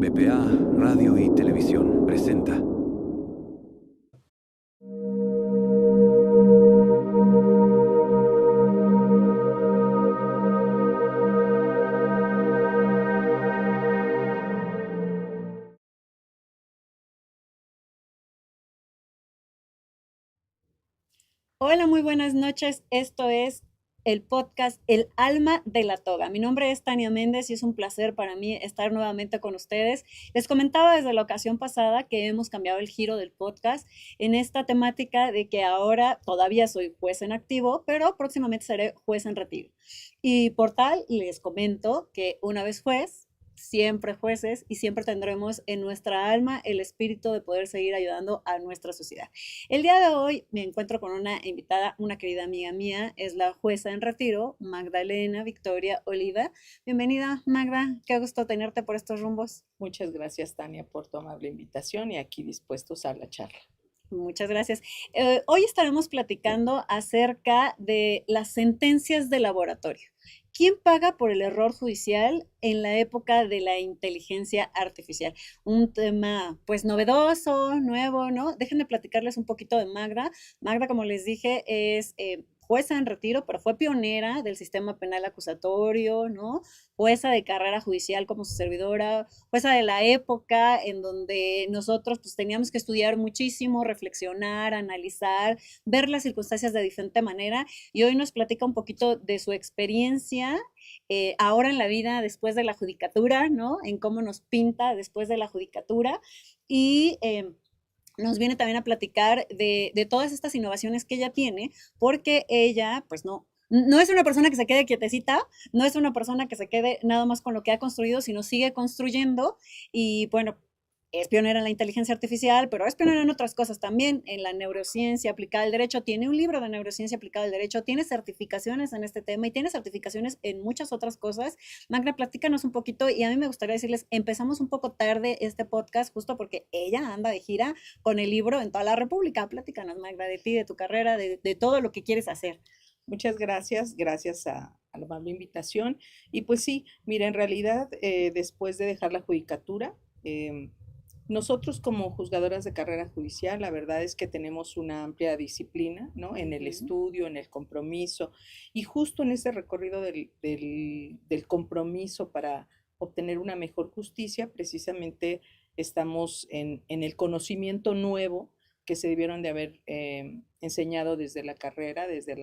BPA Radio y Televisión presenta. Hola, muy buenas noches. Esto es el podcast El Alma de la Toga. Mi nombre es Tania Méndez y es un placer para mí estar nuevamente con ustedes. Les comentaba desde la ocasión pasada que hemos cambiado el giro del podcast en esta temática de que ahora todavía soy juez en activo, pero próximamente seré juez en retiro. Y por tal, les comento que una vez juez, siempre jueces y siempre tendremos en nuestra alma el espíritu de poder seguir ayudando a nuestra sociedad. El día de hoy me encuentro con una invitada, una querida amiga mía, es la jueza en retiro, Magdalena Victoria Oliva. Bienvenida, Magda, qué gusto tenerte por estos rumbos. Muchas gracias, Tania, por tu amable invitación y aquí dispuestos a la charla. Muchas gracias. Hoy estaremos platicando acerca de las sentencias de laboratorio. ¿Quién paga por el error judicial en la época de la inteligencia artificial? Un tema pues novedoso, nuevo, ¿no? Déjenme platicarles un poquito de Magda. Magda, como les dije, es jueza en retiro, pero fue pionera del sistema penal acusatorio, ¿no? Jueza de carrera judicial como su servidora, jueza de la época en donde nosotros pues teníamos que estudiar muchísimo, reflexionar, analizar, ver las circunstancias de diferente manera, y hoy nos platica un poquito de su experiencia ahora en la vida después de la judicatura, ¿no? En cómo nos pinta después de la judicatura y nos viene también a platicar de todas estas innovaciones que ella tiene, porque ella, pues no es una persona que se quede quietecita, no es una persona que se quede nada más con lo que ha construido, sino sigue construyendo y bueno, es pionera en la inteligencia artificial, pero es pionera en otras cosas también, en la neurociencia aplicada al derecho, tiene un libro de neurociencia aplicada al derecho, tiene certificaciones en este tema y tiene certificaciones en muchas otras cosas. Magda, platícanos un poquito y a mí me gustaría decirles, empezamos un poco tarde este podcast justo porque ella anda de gira con el libro en toda la República. Platícanos, Magda, de ti, de tu carrera, de todo lo que quieres hacer. Muchas gracias, gracias a la amable invitación. Y pues sí, mira, en realidad, después de dejar la judicatura, nosotros como juzgadoras de carrera judicial, la verdad es que tenemos una amplia disciplina, ¿no? En el estudio, en el compromiso, y justo en ese recorrido del compromiso para obtener una mejor justicia, precisamente estamos en el conocimiento nuevo que se debieron de haber enseñado desde la carrera, desde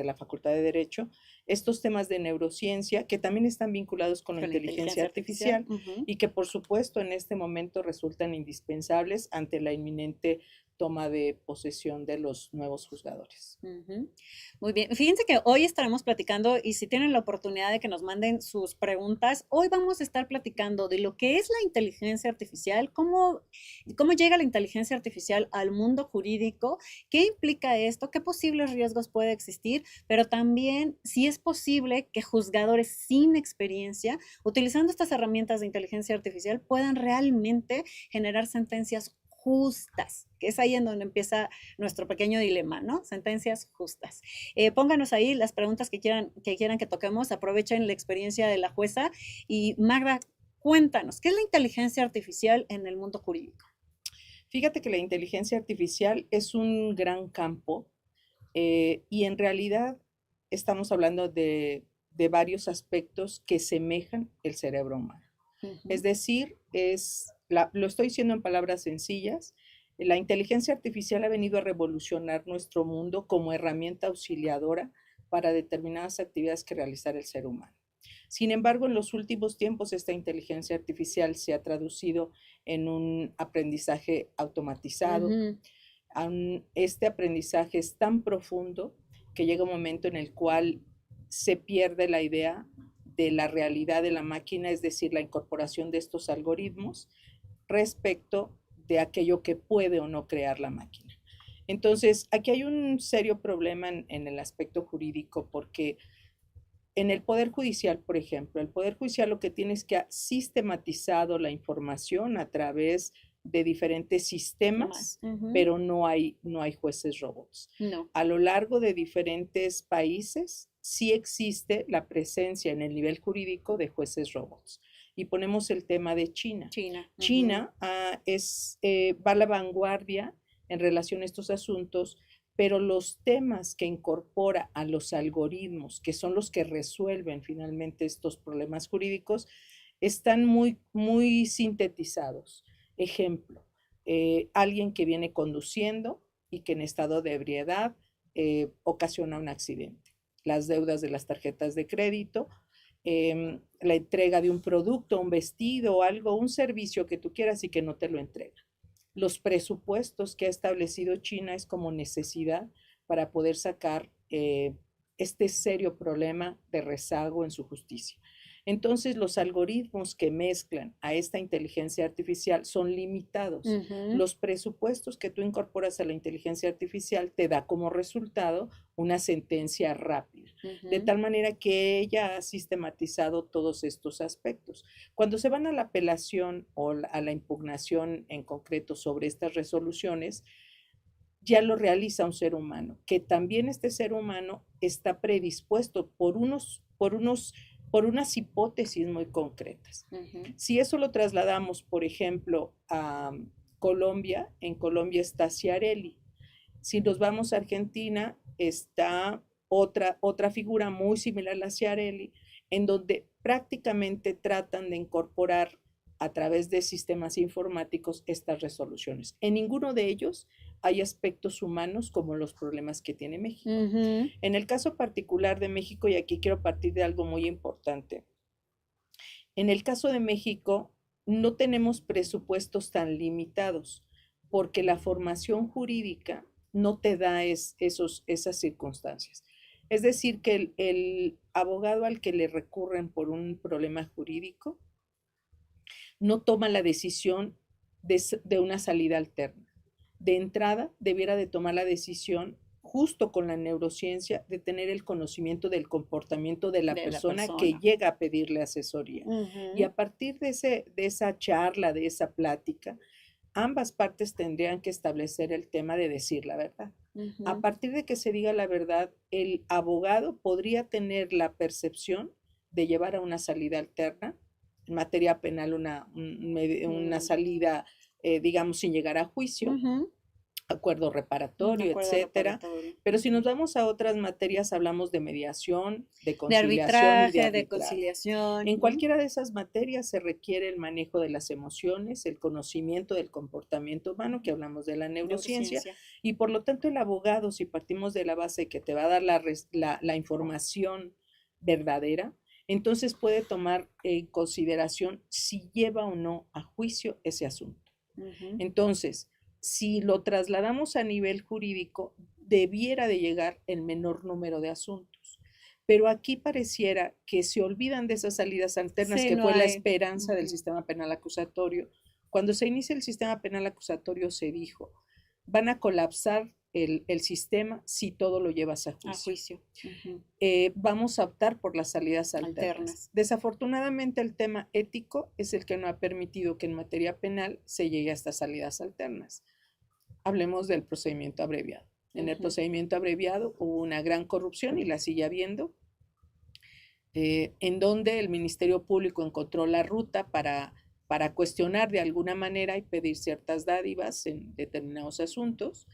la Facultad de Derecho, estos temas de neurociencia que también están vinculados con la inteligencia artificial y que por supuesto en este momento resultan indispensables ante la inminente toma de posesión de los nuevos juzgadores. Muy bien, fíjense que hoy estaremos platicando y si tienen la oportunidad de que nos manden sus preguntas, hoy vamos a estar platicando de lo que es la inteligencia artificial, cómo llega la inteligencia artificial al mundo jurídico, qué implica esto, qué posibles riesgos puede existir, pero también si es posible que juzgadores sin experiencia, utilizando estas herramientas de inteligencia artificial, puedan realmente generar sentencias justas, que es ahí en donde empieza nuestro pequeño dilema, ¿no? Sentencias justas. Pónganos ahí las preguntas que quieran que toquemos, aprovechen la experiencia de la jueza y Magda, cuéntanos, ¿qué es la inteligencia artificial en el mundo jurídico? Fíjate que la inteligencia artificial es un gran campo y en realidad estamos hablando de varios aspectos que semejan el cerebro humano. Es decir, lo estoy diciendo en palabras sencillas, la inteligencia artificial ha venido a revolucionar nuestro mundo como herramienta auxiliadora para determinadas actividades que realizar el ser humano. Sin embargo, en los últimos tiempos esta inteligencia artificial se ha traducido en un aprendizaje automatizado. Este aprendizaje es tan profundo que llega un momento en el cual se pierde la idea de la realidad de la máquina, es decir, la incorporación de estos algoritmos respecto de aquello que puede o no crear la máquina. Entonces, aquí hay un serio problema en el aspecto jurídico porque en el Poder Judicial, por ejemplo, el Poder Judicial lo que tiene es que ha sistematizado la información a través de diferentes sistemas, pero no hay jueces robots. No. A lo largo de diferentes países sí existe la presencia en el nivel jurídico de jueces robots. y ponemos el tema de China. China. China va a la vanguardia en relación a estos asuntos, pero los temas que incorpora a los algoritmos, que son los que resuelven finalmente estos problemas jurídicos, están muy, muy sintetizados. Ejemplo, alguien que viene conduciendo y que en estado de ebriedad ocasiona un accidente. Las deudas de las tarjetas de crédito, la entrega de un producto, un vestido, algo, un servicio que tú quieras y que no te lo entrega. Los presupuestos que ha establecido China es como necesidad para poder sacar este serio problema de rezago en su justicia. Entonces, los algoritmos que mezclan a esta inteligencia artificial son limitados. Los presupuestos que tú incorporas a la inteligencia artificial te da como resultado una sentencia rápida, de tal manera que ella ha sistematizado todos estos aspectos. Cuando se van a la apelación o a la impugnación en concreto sobre estas resoluciones, ya lo realiza un ser humano, que también este ser humano está predispuesto por unas hipótesis muy concretas. Si eso lo trasladamos, por ejemplo, a Colombia, en Colombia está Schiarelli. Si nos vamos a Argentina, está otra figura muy similar a la Schiarelli, en donde prácticamente tratan de incorporar a través de sistemas informáticos estas resoluciones. En ninguno de ellos hay aspectos humanos como los problemas que tiene México. En el caso particular de México, y aquí quiero partir de algo muy importante, en el caso de México no tenemos presupuestos tan limitados porque la formación jurídica no te da esas circunstancias. Es decir, que el abogado al que le recurren por un problema jurídico no toma la decisión de una salida alterna. De entrada, debiera de tomar la decisión justo con la neurociencia de tener el conocimiento del comportamiento de la persona que llega a pedirle asesoría. Y a partir de esa charla, de esa plática, ambas partes tendrían que establecer el tema de decir la verdad. A partir de que se diga la verdad, el abogado podría tener la percepción de llevar a una salida alterna, en materia penal una salida, digamos, sin llegar a juicio, acuerdo reparatorio, etcétera. Pero si nos vamos a otras materias, hablamos de mediación, de conciliación y de arbitraje. De conciliación. En cualquiera de esas materias se requiere el manejo de las emociones, el conocimiento del comportamiento humano, que hablamos de la neurociencia. Y por lo tanto el abogado, si partimos de la base que te va a dar la información verdadera, entonces puede tomar en consideración si lleva o no a juicio ese asunto. Entonces, si lo trasladamos a nivel jurídico, debiera de llegar el menor número de asuntos. Pero aquí pareciera que se olvidan de esas salidas alternas, que fue la esperanza del sistema penal acusatorio. Cuando se inicia el sistema penal acusatorio se dijo, van a colapsar el sistema si todo lo llevas a juicio. Vamos a optar por las salidas alternas. Desafortunadamente el tema ético es el que no ha permitido que en materia penal se llegue a estas salidas alternas. Hablemos del procedimiento abreviado. En el procedimiento abreviado hubo una gran corrupción y la sigue habiendo, en donde el Ministerio Público encontró la ruta para cuestionar de alguna manera y pedir ciertas dádivas en determinados asuntos,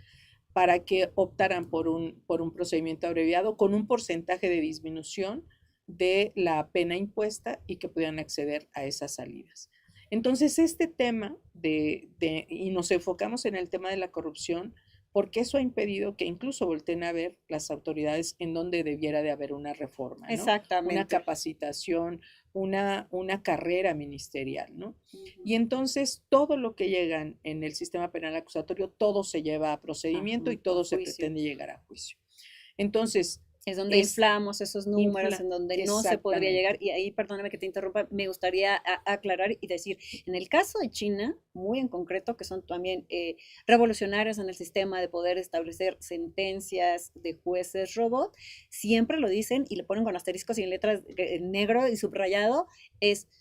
para que optaran por un procedimiento abreviado con un porcentaje de disminución de la pena impuesta y que pudieran acceder a esas salidas. Entonces, este tema y nos enfocamos en el tema de la corrupción, porque eso ha impedido que incluso volteen a ver las autoridades en donde debiera de haber una reforma, ¿no? Exactamente. Una capacitación, una carrera ministerial, ¿no? Y entonces todo lo que llega en el sistema penal acusatorio, todo se lleva a procedimiento y todo se pretende llegar a juicio. Entonces, es donde inflamos esos números, en donde no se podría llegar. Y ahí, perdóname que te interrumpa, me gustaría aclarar y decir, en el caso de China, muy en concreto, que son también revolucionarios en el sistema de poder establecer sentencias de jueces robot, siempre lo dicen y le ponen con asteriscos y en letras en negro y subrayado,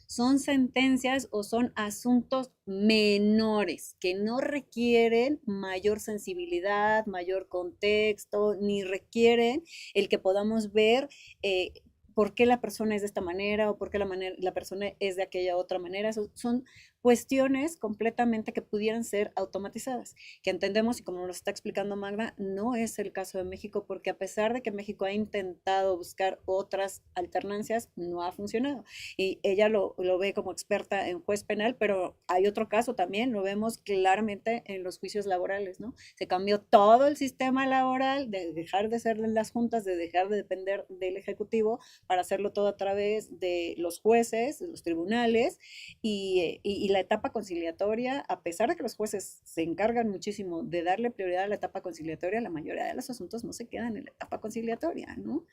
son sentencias o son asuntos menores que no requieren mayor sensibilidad, mayor contexto, ni requieren el que podamos ver por qué la persona es de esta manera o por qué la persona es de aquella otra manera. Son cuestiones completamente que pudieran ser automatizadas, que entendemos, y como nos está explicando Magda, no es el caso de México, porque a pesar de que México ha intentado buscar otras alternancias, no ha funcionado. Y ella lo ve como experta en juez penal, pero hay otro caso también, lo vemos claramente en los juicios laborales, ¿no? Se cambió todo el sistema laboral, de dejar de ser las juntas, de dejar de depender del Ejecutivo, para hacerlo todo a través de los jueces, de los tribunales, y la etapa conciliatoria, a pesar de que los jueces se encargan muchísimo de darle prioridad a la etapa conciliatoria, la mayoría de los asuntos no se quedan en la etapa conciliatoria, ¿no?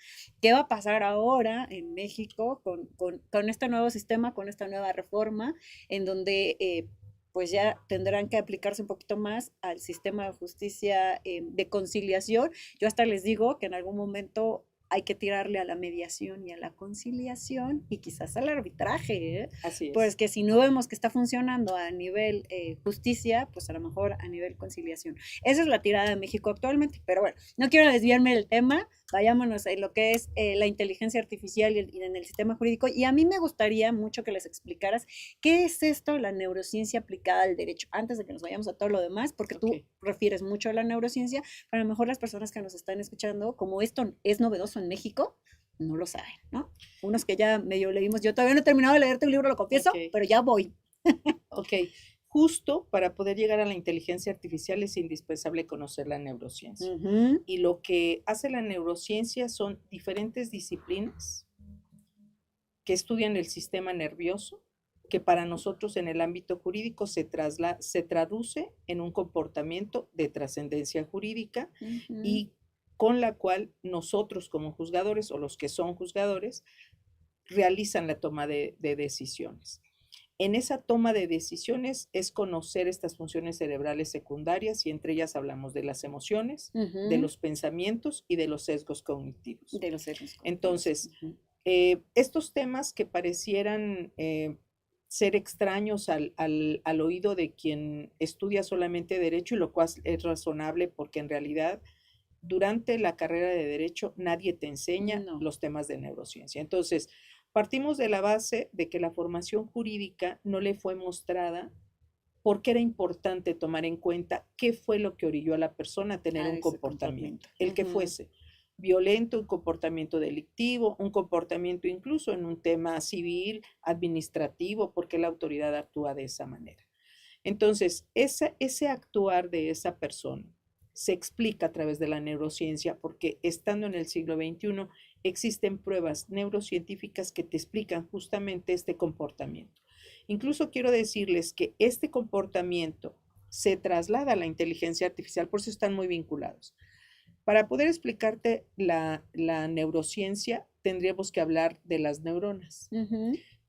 ¿Qué va a pasar ahora en México con este nuevo sistema, con esta nueva reforma, en donde pues ya tendrán que aplicarse un poquito más al sistema de justicia de conciliación? Yo hasta les digo que en algún momento hay que tirarle a la mediación y a la conciliación y quizás al arbitraje, ¿eh? Así es. Pues que si no vemos que está funcionando a nivel justicia, pues a lo mejor a nivel conciliación. Esa es la tirada de México actualmente, pero bueno, no quiero desviarme del tema, vayámonos en lo que es la inteligencia artificial y en el sistema jurídico, y a mí me gustaría mucho que les explicaras qué es esto, la neurociencia aplicada al derecho, antes de que nos vayamos a todo lo demás, porque tú refieres mucho a la neurociencia, pero a lo mejor las personas que nos están escuchando, como esto es novedoso en México, no lo saben, ¿no? Unos que ya medio leímos, yo todavía no he terminado de leerte un libro, lo confieso, pero ya voy. Ok, justo para poder llegar a la inteligencia artificial es indispensable conocer la neurociencia. Y lo que hace la neurociencia son diferentes disciplinas que estudian el sistema nervioso, que para nosotros en el ámbito jurídico se traduce en un comportamiento de trascendencia jurídica y con la cual nosotros como juzgadores o los que son juzgadores realizan la toma de decisiones. En esa toma de decisiones es conocer estas funciones cerebrales secundarias y entre ellas hablamos de las emociones, de los pensamientos y de los sesgos cognitivos. Entonces, estos temas que parecieran ser extraños al oído de quien estudia solamente derecho, y lo cual es razonable porque en realidad durante la carrera de derecho nadie te enseña los temas de neurociencia. Entonces, partimos de la base de que la formación jurídica no le fue mostrada porque era importante tomar en cuenta qué fue lo que orilló a la persona a tener un comportamiento, el que fuese violento, un comportamiento delictivo, un comportamiento incluso en un tema civil, administrativo, porque la autoridad actúa de esa manera. Entonces, ese actuar de esa persona se explica a través de la neurociencia porque estando en el siglo XXI existen pruebas neurocientíficas que te explican justamente este comportamiento. Incluso quiero decirles que este comportamiento se traslada a la inteligencia artificial, por eso están muy vinculados. Para poder explicarte la neurociencia, tendríamos que hablar de las neuronas.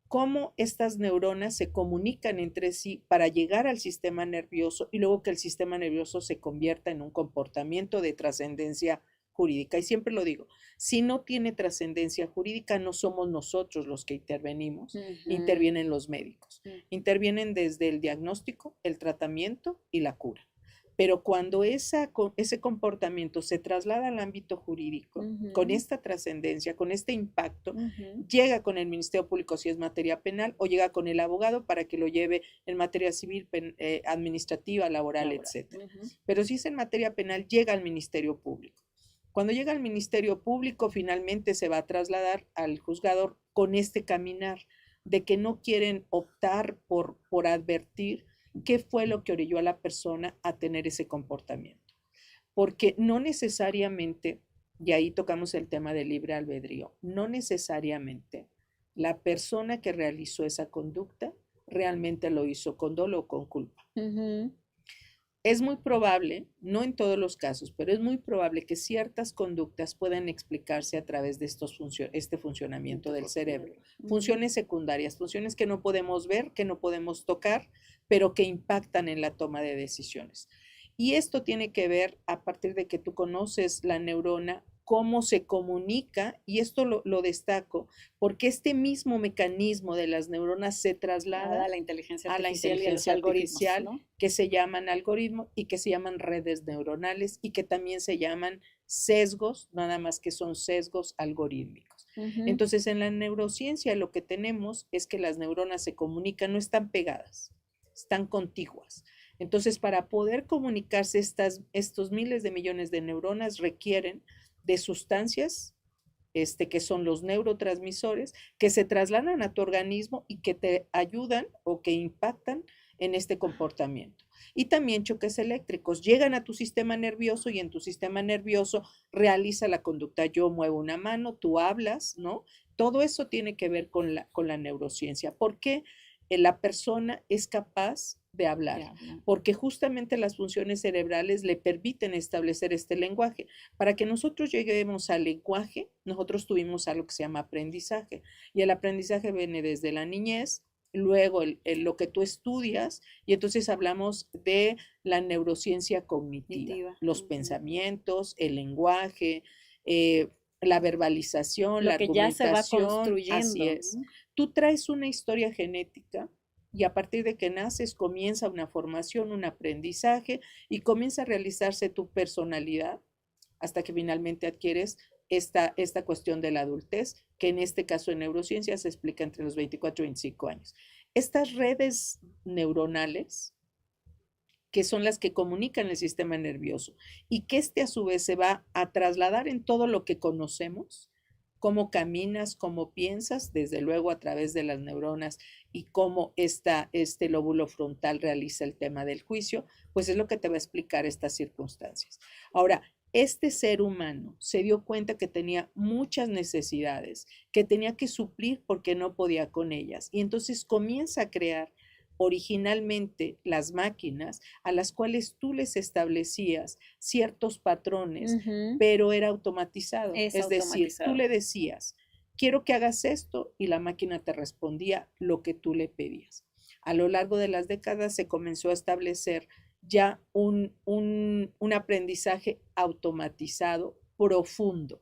Cómo estas neuronas se comunican entre sí para llegar al sistema nervioso y luego que el sistema nervioso se convierta en un comportamiento de trascendencia jurídica. Y siempre lo digo, si no tiene trascendencia jurídica, no somos nosotros los que intervenimos, intervienen los médicos. Intervienen desde el diagnóstico, el tratamiento y la cura. Pero cuando ese comportamiento se traslada al ámbito jurídico, con esta trascendencia, con este impacto, llega con el Ministerio Público si es materia penal o llega con el abogado para que lo lleve en materia civil, administrativa, laboral, etc. Pero si es en materia penal, llega al Ministerio Público. Cuando llega al Ministerio Público, finalmente se va a trasladar al juzgador con este caminar de que no quieren optar por advertir qué fue lo que orilló a la persona a tener ese comportamiento. Porque no necesariamente, y ahí tocamos el tema del libre albedrío, no necesariamente la persona que realizó esa conducta realmente lo hizo con dolo o con culpa. Es muy probable, no en todos los casos, pero es muy probable que ciertas conductas puedan explicarse a través de este funcionamiento del cerebro. Funciones secundarias, funciones que no podemos ver, que no podemos tocar, pero que impactan en la toma de decisiones. Y esto tiene que ver a partir de que tú conoces la neurona, cómo se comunica, y esto lo destaco, porque este mismo mecanismo de las neuronas se traslada a la inteligencia artificial, ¿no? Que se llaman algoritmos y que se llaman redes neuronales y que también se llaman sesgos, nada más que son sesgos algorítmicos. Ujú. Entonces, en la neurociencia lo que tenemos es que las neuronas se comunican, no están pegadas, están contiguas. Entonces, para poder comunicarse estos miles de millones de neuronas requieren de sustancias que son los neurotransmisores, que se trasladan a tu organismo y que te ayudan o que impactan en este comportamiento. Y también choques eléctricos llegan a tu sistema nervioso y en tu sistema nervioso realiza la conducta. Yo muevo una mano, tú hablas, ¿no? Todo eso tiene que ver con la neurociencia. ¿Por qué la persona es capaz de hablar? Porque justamente las funciones cerebrales le permiten establecer este lenguaje. Para que nosotros lleguemos al lenguaje, nosotros tuvimos algo que se llama aprendizaje. Y el aprendizaje viene desde la niñez, luego lo que tú estudias, y entonces hablamos de la neurociencia cognitiva, los pensamientos, el lenguaje, la verbalización, Lo la que ya se va argumentación, así construyendo, es. ¿no? Tú traes una historia genética y a partir de que naces comienza una formación, un aprendizaje y comienza a realizarse tu personalidad hasta que finalmente adquieres esta cuestión de la adultez, que en este caso en neurociencia se explica entre los 24 y 25 años. Estas redes neuronales, que son las que comunican el sistema nervioso y que a su vez se va a trasladar en todo lo que conocemos, cómo caminas, cómo piensas, desde luego a través de las neuronas y cómo este lóbulo frontal realiza el tema del juicio, pues es lo que te va a explicar estas circunstancias. Ahora, este ser humano se dio cuenta que tenía muchas necesidades, que tenía que suplir porque no podía con ellas, y entonces comienza a crear originalmente las máquinas a las cuales tú les establecías ciertos patrones, Ujú. pero era automatizado. Es Es decir, tú automatizado. le decías, quiero que hagas esto y la máquina te respondía lo que tú le pedías. A lo largo de las décadas se comenzó a establecer ya un aprendizaje automatizado profundo.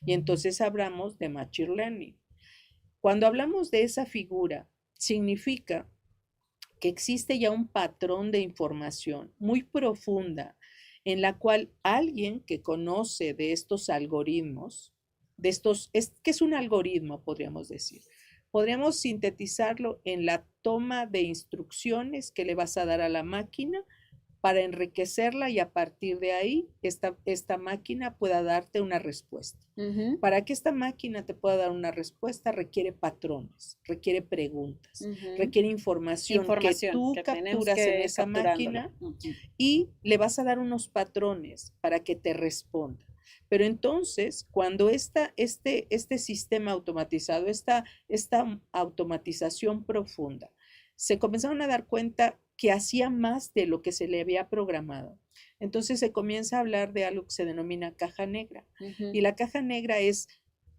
Y entonces hablamos de Machine Learning. Cuando hablamos de esa figura, significa que existe ya un patrón de información muy profunda en la cual alguien que conoce de estos algoritmos, ¿qué es un algoritmo? Podríamos decir. Podríamos sintetizarlo en la toma de instrucciones que le vas a dar a la máquina para enriquecerla y a partir de ahí esta máquina pueda darte una respuesta. Ujú, Para que esta máquina te pueda dar una respuesta requiere patrones, requiere preguntas, ujú. requiere información que Información tú que tenemos capturas en que ir esa capturándola. máquina Ujú. y le vas a dar unos patrones para que te responda. Pero entonces, cuando este sistema automatizado, esta automatización profunda, se comenzaron a dar cuenta que hacía más de lo que se le había programado. Entonces se comienza a hablar de algo que se denomina caja negra. Ujú. Y la caja negra es,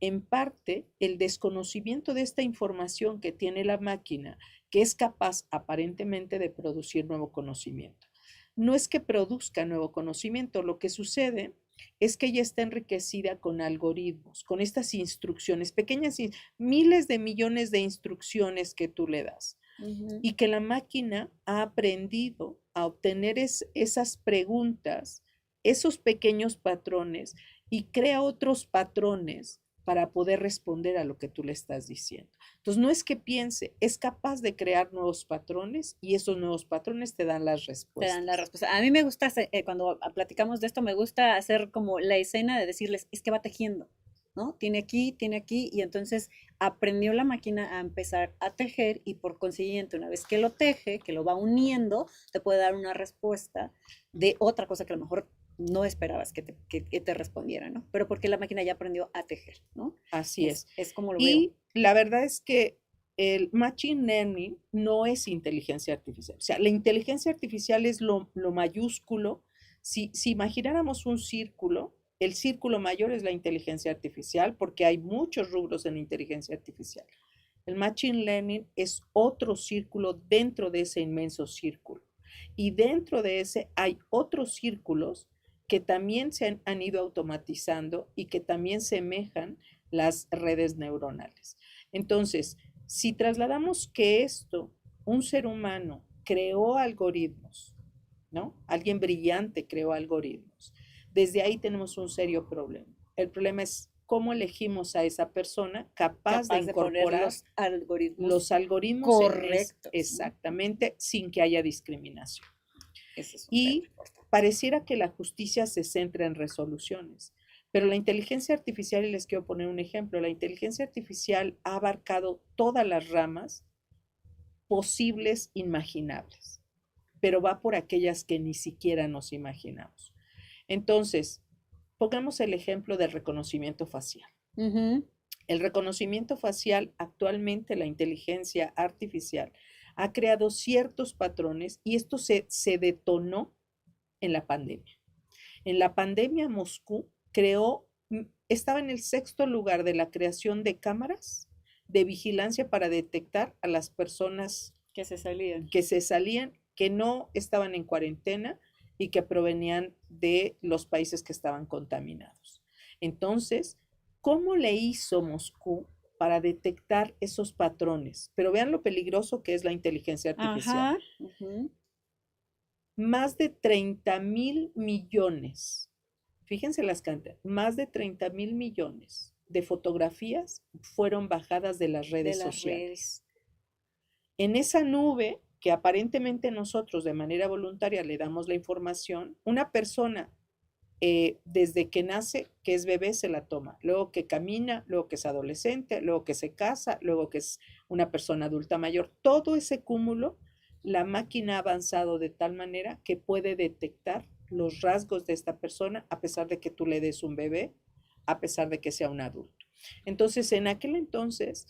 en parte, el desconocimiento de esta información que tiene la máquina, que es capaz aparentemente de producir nuevo conocimiento. No es que produzca nuevo conocimiento, lo que sucede es que ella está enriquecida con algoritmos, con estas instrucciones, pequeñas, miles de millones de instrucciones que tú le das Ujú. y que la máquina ha aprendido a obtener esas preguntas, esos pequeños patrones y crea otros patrones para poder responder a lo que tú le estás diciendo. Entonces, no es que piense, es capaz de crear nuevos patrones y esos nuevos patrones te dan las Te dan la respuestas. respuesta. A mí me gusta, cuando platicamos de esto, me gusta hacer como la escena de decirles, es que va tejiendo, ¿no? Tiene aquí, y entonces aprendió la máquina a empezar a tejer y por consiguiente, una vez que lo teje, que lo va uniendo, te puede dar una respuesta de otra cosa que a lo mejor no esperabas que te respondiera, ¿no? Pero porque la máquina ya aprendió a tejer, ¿no? Así es. Es como lo veo. Y la verdad es que el Machine Learning no es inteligencia artificial. O sea, la inteligencia artificial es lo mayúsculo. Si imagináramos un círculo, el círculo mayor es la inteligencia artificial porque hay muchos rubros en inteligencia artificial. El Machine Learning es otro círculo dentro de ese inmenso círculo. Y dentro de ese hay otros círculos que también han ido automatizando y que también semejan las redes neuronales. Entonces, si trasladamos que un ser humano creó algoritmos, ¿no? Alguien brillante creó algoritmos. Desde ahí tenemos un serio problema. El problema es cómo elegimos a esa persona capaz de Capaz de poner incorporar los los algoritmos correctos, ¿no? exactamente, sin que haya discriminación. Ese es un tema Y importante. pareciera que la justicia se centra en resoluciones, pero la inteligencia artificial, y les quiero poner un ejemplo, la inteligencia artificial ha abarcado todas las ramas posibles, imaginables, pero va por aquellas que ni siquiera nos imaginamos. Entonces, pongamos el ejemplo del reconocimiento facial. Ujú. El reconocimiento facial, actualmente la inteligencia artificial ha creado ciertos patrones y esto se detonó en la pandemia. En la pandemia, Moscú estaba en el 6º lugar de la creación de cámaras de vigilancia para detectar a las personas Que se salían. que no estaban en cuarentena y que provenían de los países que estaban contaminados. Entonces, ¿cómo le hizo Moscú para detectar esos patrones? Pero vean lo peligroso que es la inteligencia artificial. Ajá. Ujú. Más de 30,000 millones, fíjense las cantidades, más de 30,000 millones de fotografías fueron bajadas de las De redes las sociales. redes. En esa nube que aparentemente nosotros de manera voluntaria le damos la información, una persona desde que nace, que es bebé, se la toma, luego que camina, luego que es adolescente, luego que se casa, luego que es una persona adulta mayor, todo ese cúmulo, la máquina ha avanzado de tal manera que puede detectar los rasgos de esta persona a pesar de que tú le des un bebé, a pesar de que sea un adulto. Entonces, en aquel entonces,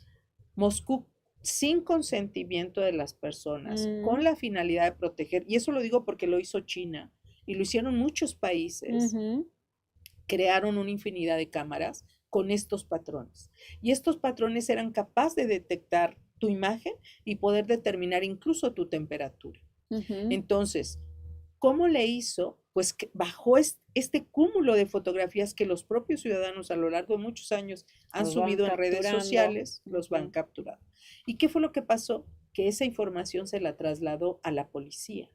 Moscú, sin consentimiento de las personas, con la finalidad de proteger, y eso lo digo porque lo hizo China y lo hicieron muchos países, Ujú. crearon una infinidad de cámaras con estos patrones. Y estos patrones eran capaces de detectar tu imagen y poder determinar incluso tu temperatura. Ujú. Entonces, ¿cómo le hizo? Pues que bajó este cúmulo de fotografías que los propios ciudadanos a lo largo de muchos años han Los van subido en redes capturando. sociales, los van Ujú. capturando. ¿Y qué fue lo que pasó? Que esa información se la trasladó a la policía,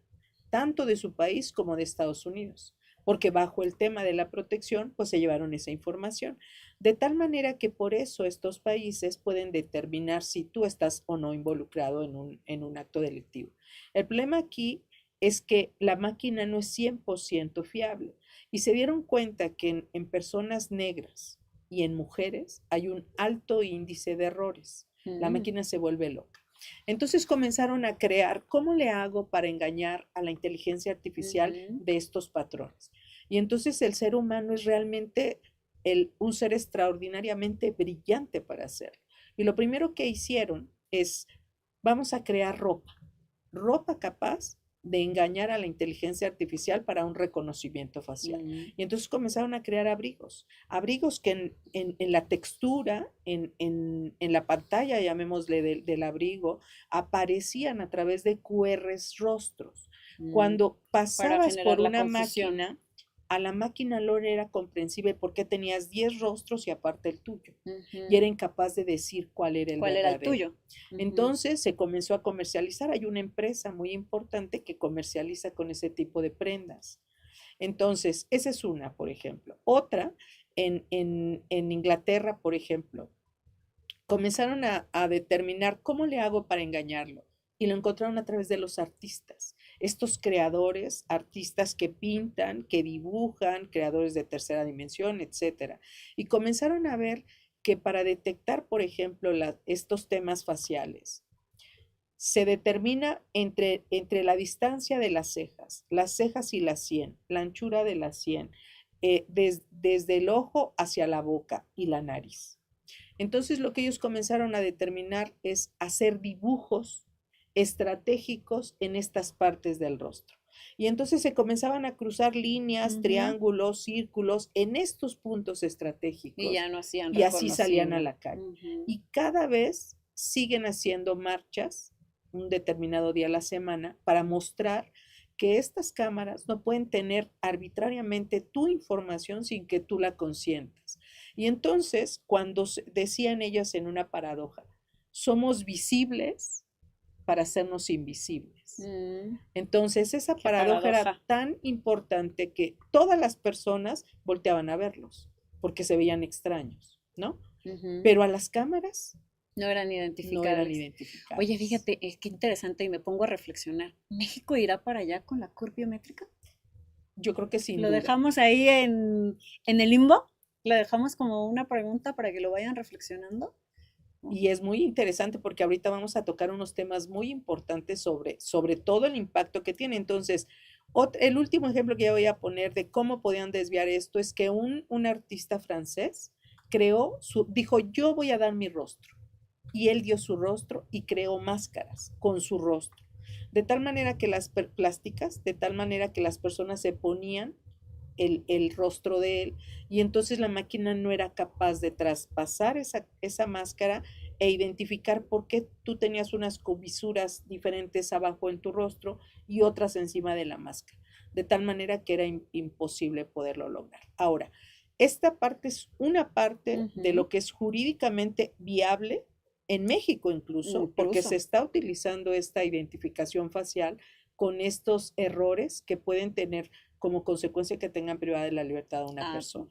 tanto de su país como de Estados Unidos, porque bajo el tema de la protección, pues se llevaron esa información. De tal manera que por eso estos países pueden determinar si tú estás o no involucrado en un acto delictivo. El problema aquí es que la máquina no es 100% fiable y se dieron cuenta que en personas negras y en mujeres hay un alto índice de errores. La máquina se vuelve loca. Entonces comenzaron a crear, ¿cómo le hago para engañar a la inteligencia artificial Ujú. de estos patrones? Y entonces el ser humano es realmente un ser extraordinariamente brillante para hacerlo. Y lo primero que hicieron es, vamos a crear ropa capaz de engañar a la inteligencia artificial para un reconocimiento facial. Mm. Y entonces comenzaron a crear abrigos que en la textura, en la pantalla, llamémosle del abrigo, aparecían a través de QRs rostros. Mm. Cuando Para pasabas generar por la una confusión. máquina, a la máquina no le era comprensible porque tenías 10 rostros y aparte el tuyo. Y Ujú. era incapaz de decir cuál era el ¿Cuál era el verdadero. tuyo? Ujú. Entonces se comenzó a comercializar. Hay una empresa muy importante que comercializa con ese tipo de prendas. Entonces, esa es una, por ejemplo. Otra, en Inglaterra, por ejemplo, comenzaron a determinar cómo le hago para engañarlo. Y lo encontraron a través de los artistas. Estos creadores, artistas que pintan, que dibujan, creadores de tercera dimensión, etcétera. Y comenzaron a ver que para detectar, por ejemplo, estos temas faciales, se determina entre la distancia de las cejas y la sien, la anchura de la sien, desde el ojo hacia la boca y la nariz. Entonces lo que ellos comenzaron a determinar es hacer dibujos estratégicos en estas partes del rostro. Y entonces se comenzaban a cruzar líneas, Ujú. triángulos, círculos en estos puntos Y estratégicos ya no hacían y así salían a reconocible. la calle. Ujú. Y cada vez siguen haciendo marchas un determinado día a la semana para mostrar que estas cámaras no pueden tener arbitrariamente tu información sin que tú la consientas. Y entonces, cuando decían ellas en una paradoja, somos visibles para hacernos invisibles. Mm. Entonces, esa Qué paradoja era paradoja. tan importante que todas las personas volteaban a verlos. porque se veían extraños, ¿no? Ujú. Pero a las cámaras No eran no eran identificables. identificables. Oye, fíjate, qué interesante y me pongo a reflexionar. ¿México irá para allá con la CUR biométrica? Yo creo que sin ¿Lo duda. dejamos ahí en el limbo? ¿Lo dejamos como una pregunta para que lo vayan reflexionando? Y es muy interesante porque ahorita vamos a tocar unos temas muy importantes sobre todo el impacto que tiene. Entonces, el último ejemplo que yo voy a poner de cómo podían desviar esto es que un artista francés dijo, yo voy a dar mi rostro. Y él dio su rostro y creó máscaras con su rostro. De tal manera que plásticas, de tal manera que las personas se ponían el rostro de él y entonces la máquina no era capaz de traspasar esa máscara e identificar por qué tú tenías unas comisuras diferentes abajo en tu rostro y otras encima de la máscara, de tal manera que era imposible poderlo lograr. Ahora, esta parte es una parte de lo que es jurídicamente viable en México incluso, porque se está utilizando esta identificación facial con estos errores que pueden tener como consecuencia que tengan privada de la libertad a una persona.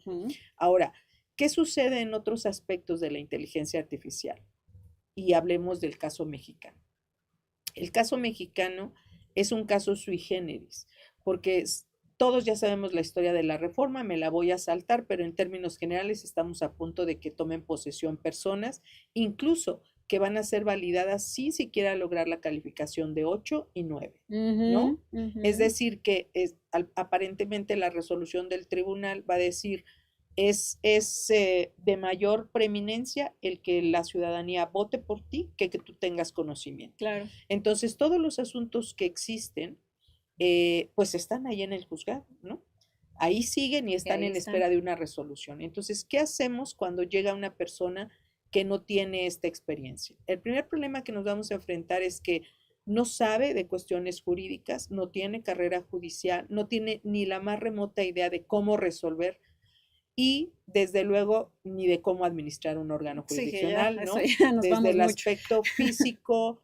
Ahora, ¿qué sucede en otros aspectos de la inteligencia artificial? Y hablemos del caso mexicano. El caso mexicano es un caso sui generis, porque todos ya sabemos la historia de la reforma, me la voy a saltar, pero en términos generales estamos a punto de que tomen posesión personas, incluso que van a ser validadas sin siquiera lograr la calificación de 8 y 9, ¿no? Es decir, que aparentemente la resolución del tribunal va a decir, es de mayor preeminencia el que la ciudadanía vote por ti que tú tengas conocimiento. Claro. Entonces, todos los asuntos que existen, pues están ahí en el juzgado, ¿no? Ahí siguen y están en espera de una resolución. Entonces, ¿qué hacemos cuando llega una persona que no tiene esta experiencia? El primer problema que nos vamos a enfrentar es que no sabe de cuestiones jurídicas, no tiene carrera judicial, no tiene ni la más remota idea de cómo resolver y desde luego ni de cómo administrar un órgano jurisdiccional, sí, ¿no? Desde el aspecto físico,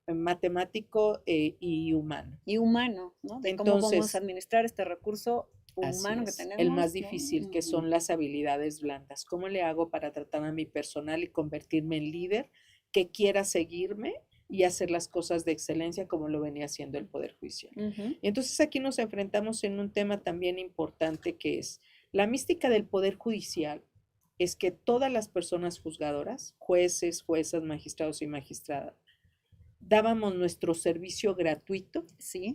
matemático y humano. Y humano, ¿no? De cómo vamos a administrar este recurso humano que tenemos. El más difícil, que son las habilidades blandas. ¿Cómo le hago para tratar a mi personal y convertirme en líder que quiera seguirme y hacer las cosas de excelencia como lo venía haciendo el Poder Judicial? Y entonces aquí nos enfrentamos en un tema también importante que es la mística del Poder Judicial. Es que todas las personas juzgadoras, jueces, juezas, magistrados y magistradas, dábamos nuestro servicio gratuito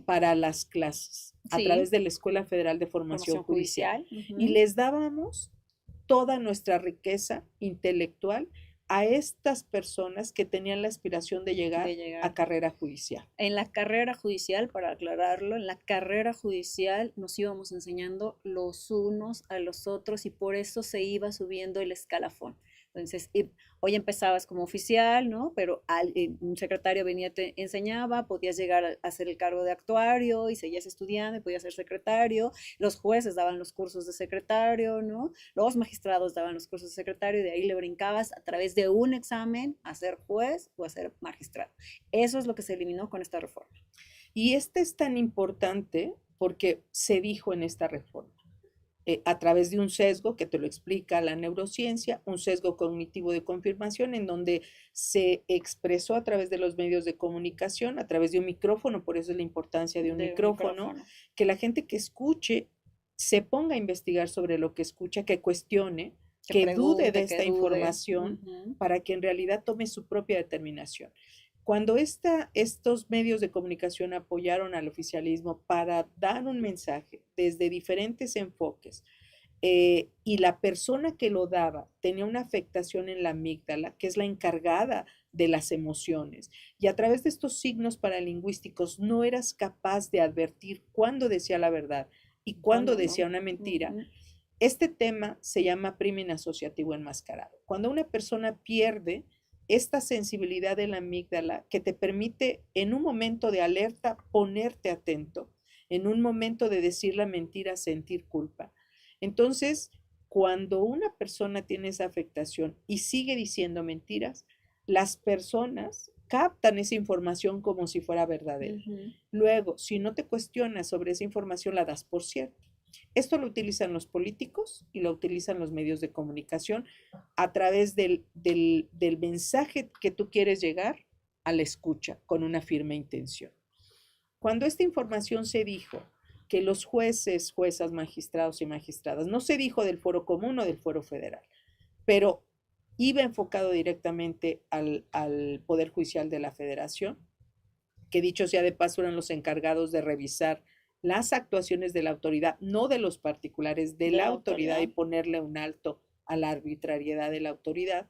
para las clases a través de la Escuela Federal de Formación Judicial. Y les dábamos toda nuestra riqueza intelectual a estas personas que tenían la aspiración de llegar a carrera judicial. En la carrera judicial, para aclararlo, en la carrera judicial nos íbamos enseñando los unos a los otros y por eso se iba subiendo el escalafón. Entonces, hoy empezabas como oficial, ¿no? Pero un secretario venía, te enseñaba, podías llegar a hacer el cargo de actuario y seguías estudiando y podías ser secretario. Los jueces daban los cursos de secretario, ¿no? Los magistrados daban los cursos de secretario y de ahí le brincabas a través de un examen a ser juez o a ser magistrado. Eso es lo que se eliminó con esta reforma. Y este es tan importante porque se dijo en esta reforma. A través de un sesgo que te lo explica la neurociencia, un sesgo cognitivo de confirmación en donde se expresó a través de los medios de comunicación, a través de un micrófono, por eso es la importancia de un micrófono, que la gente que escuche se ponga a investigar sobre lo que escucha, que cuestione, que dude de esta información para que en realidad tome su propia determinación. Cuando estos medios de comunicación apoyaron al oficialismo para dar un mensaje desde diferentes enfoques y la persona que lo daba tenía una afectación en la amígdala, que es la encargada de las emociones, y a través de estos signos paralingüísticos no eras capaz de advertir cuándo decía la verdad y cuándo decía una mentira. Este tema se llama crimen asociativo enmascarado. Cuando una persona pierde esta sensibilidad de la amígdala que te permite en un momento de alerta ponerte atento, en un momento de decir la mentira, sentir culpa. Entonces, cuando una persona tiene esa afectación y sigue diciendo mentiras, las personas captan esa información como si fuera verdadera. Luego, si no te cuestionas sobre esa información, la das por cierto. Esto lo utilizan los políticos y lo utilizan los medios de comunicación a través del mensaje que tú quieres llegar a la escucha con una firme intención. Cuando esta información se dijo que los jueces, juezas, magistrados y magistradas, no se dijo del Foro Común o del Foro Federal, pero iba enfocado directamente al Poder Judicial de la Federación, que dicho sea de paso eran los encargados de revisar las actuaciones de la autoridad, no de los particulares, de la autoridad, y ponerle un alto a la arbitrariedad de la autoridad.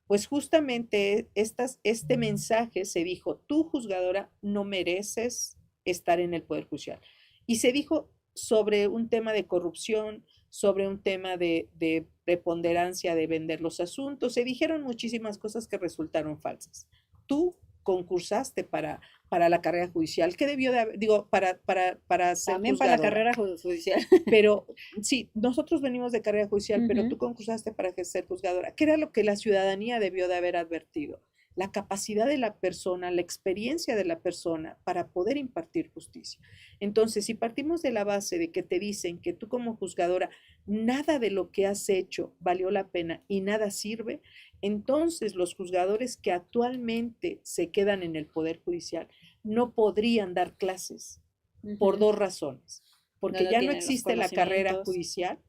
Pues justamente este mensaje se dijo: tú, juzgadora, no mereces estar en el Poder Judicial. Y se dijo sobre un tema de corrupción, sobre un tema de preponderancia de vender los asuntos. Se dijeron muchísimas cosas que resultaron falsas. Tú concursaste para la carrera judicial, que debió de haber, digo, para ser También juzgadora. para la carrera judicial. Pero sí, nosotros venimos de carrera judicial, pero tú concursaste para ser juzgadora. ¿Qué era lo que la ciudadanía debió de haber advertido? La capacidad de la persona, la experiencia de la persona para poder impartir justicia. Entonces, si partimos de la base de que te dicen que tú como juzgadora nada de lo que has hecho valió la pena y nada sirve, entonces los juzgadores que actualmente se quedan en el Poder Judicial no podrían dar clases por dos razones. Porque ya no existe la carrera judicial,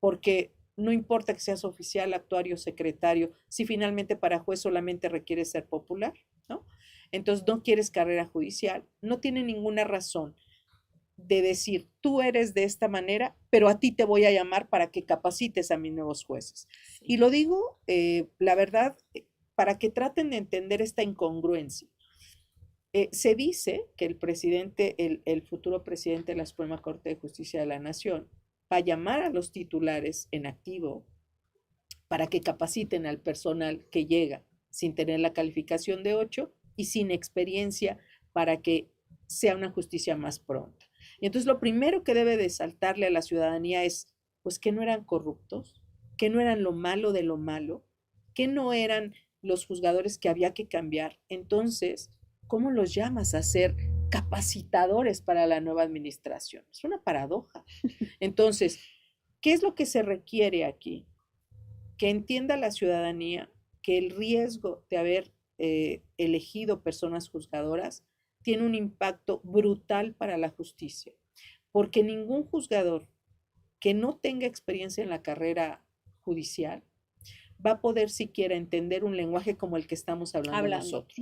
porque no importa que seas oficial, actuario, secretario, si finalmente para juez solamente requieres ser popular, ¿no? Entonces no quieres carrera judicial, no tiene ninguna razón de decir: tú eres de esta manera, pero a ti te voy a llamar para que capacites a mis nuevos jueces. Sí. Y lo digo, la verdad, para que traten de entender esta incongruencia. Se dice que el presidente, el futuro presidente de la Suprema Corte de Justicia de la Nación, va a llamar a los titulares en activo para que capaciten al personal que llega sin tener la calificación de 8 y sin experiencia, para que sea una justicia más pronta. Y entonces lo primero que debe de saltarle a la ciudadanía es, pues, que no eran corruptos, que no eran lo malo de lo malo, que no eran los juzgadores que había que cambiar. Entonces, ¿cómo los llamas a ser capacitadores para la nueva administración? Es una paradoja. Entonces, ¿qué es lo que se requiere aquí? Que entienda la ciudadanía que el riesgo de haber elegido personas juzgadoras tiene un impacto brutal para la justicia, porque ningún juzgador que no tenga experiencia en la carrera judicial va a poder siquiera entender un lenguaje como el que estamos hablando nosotros.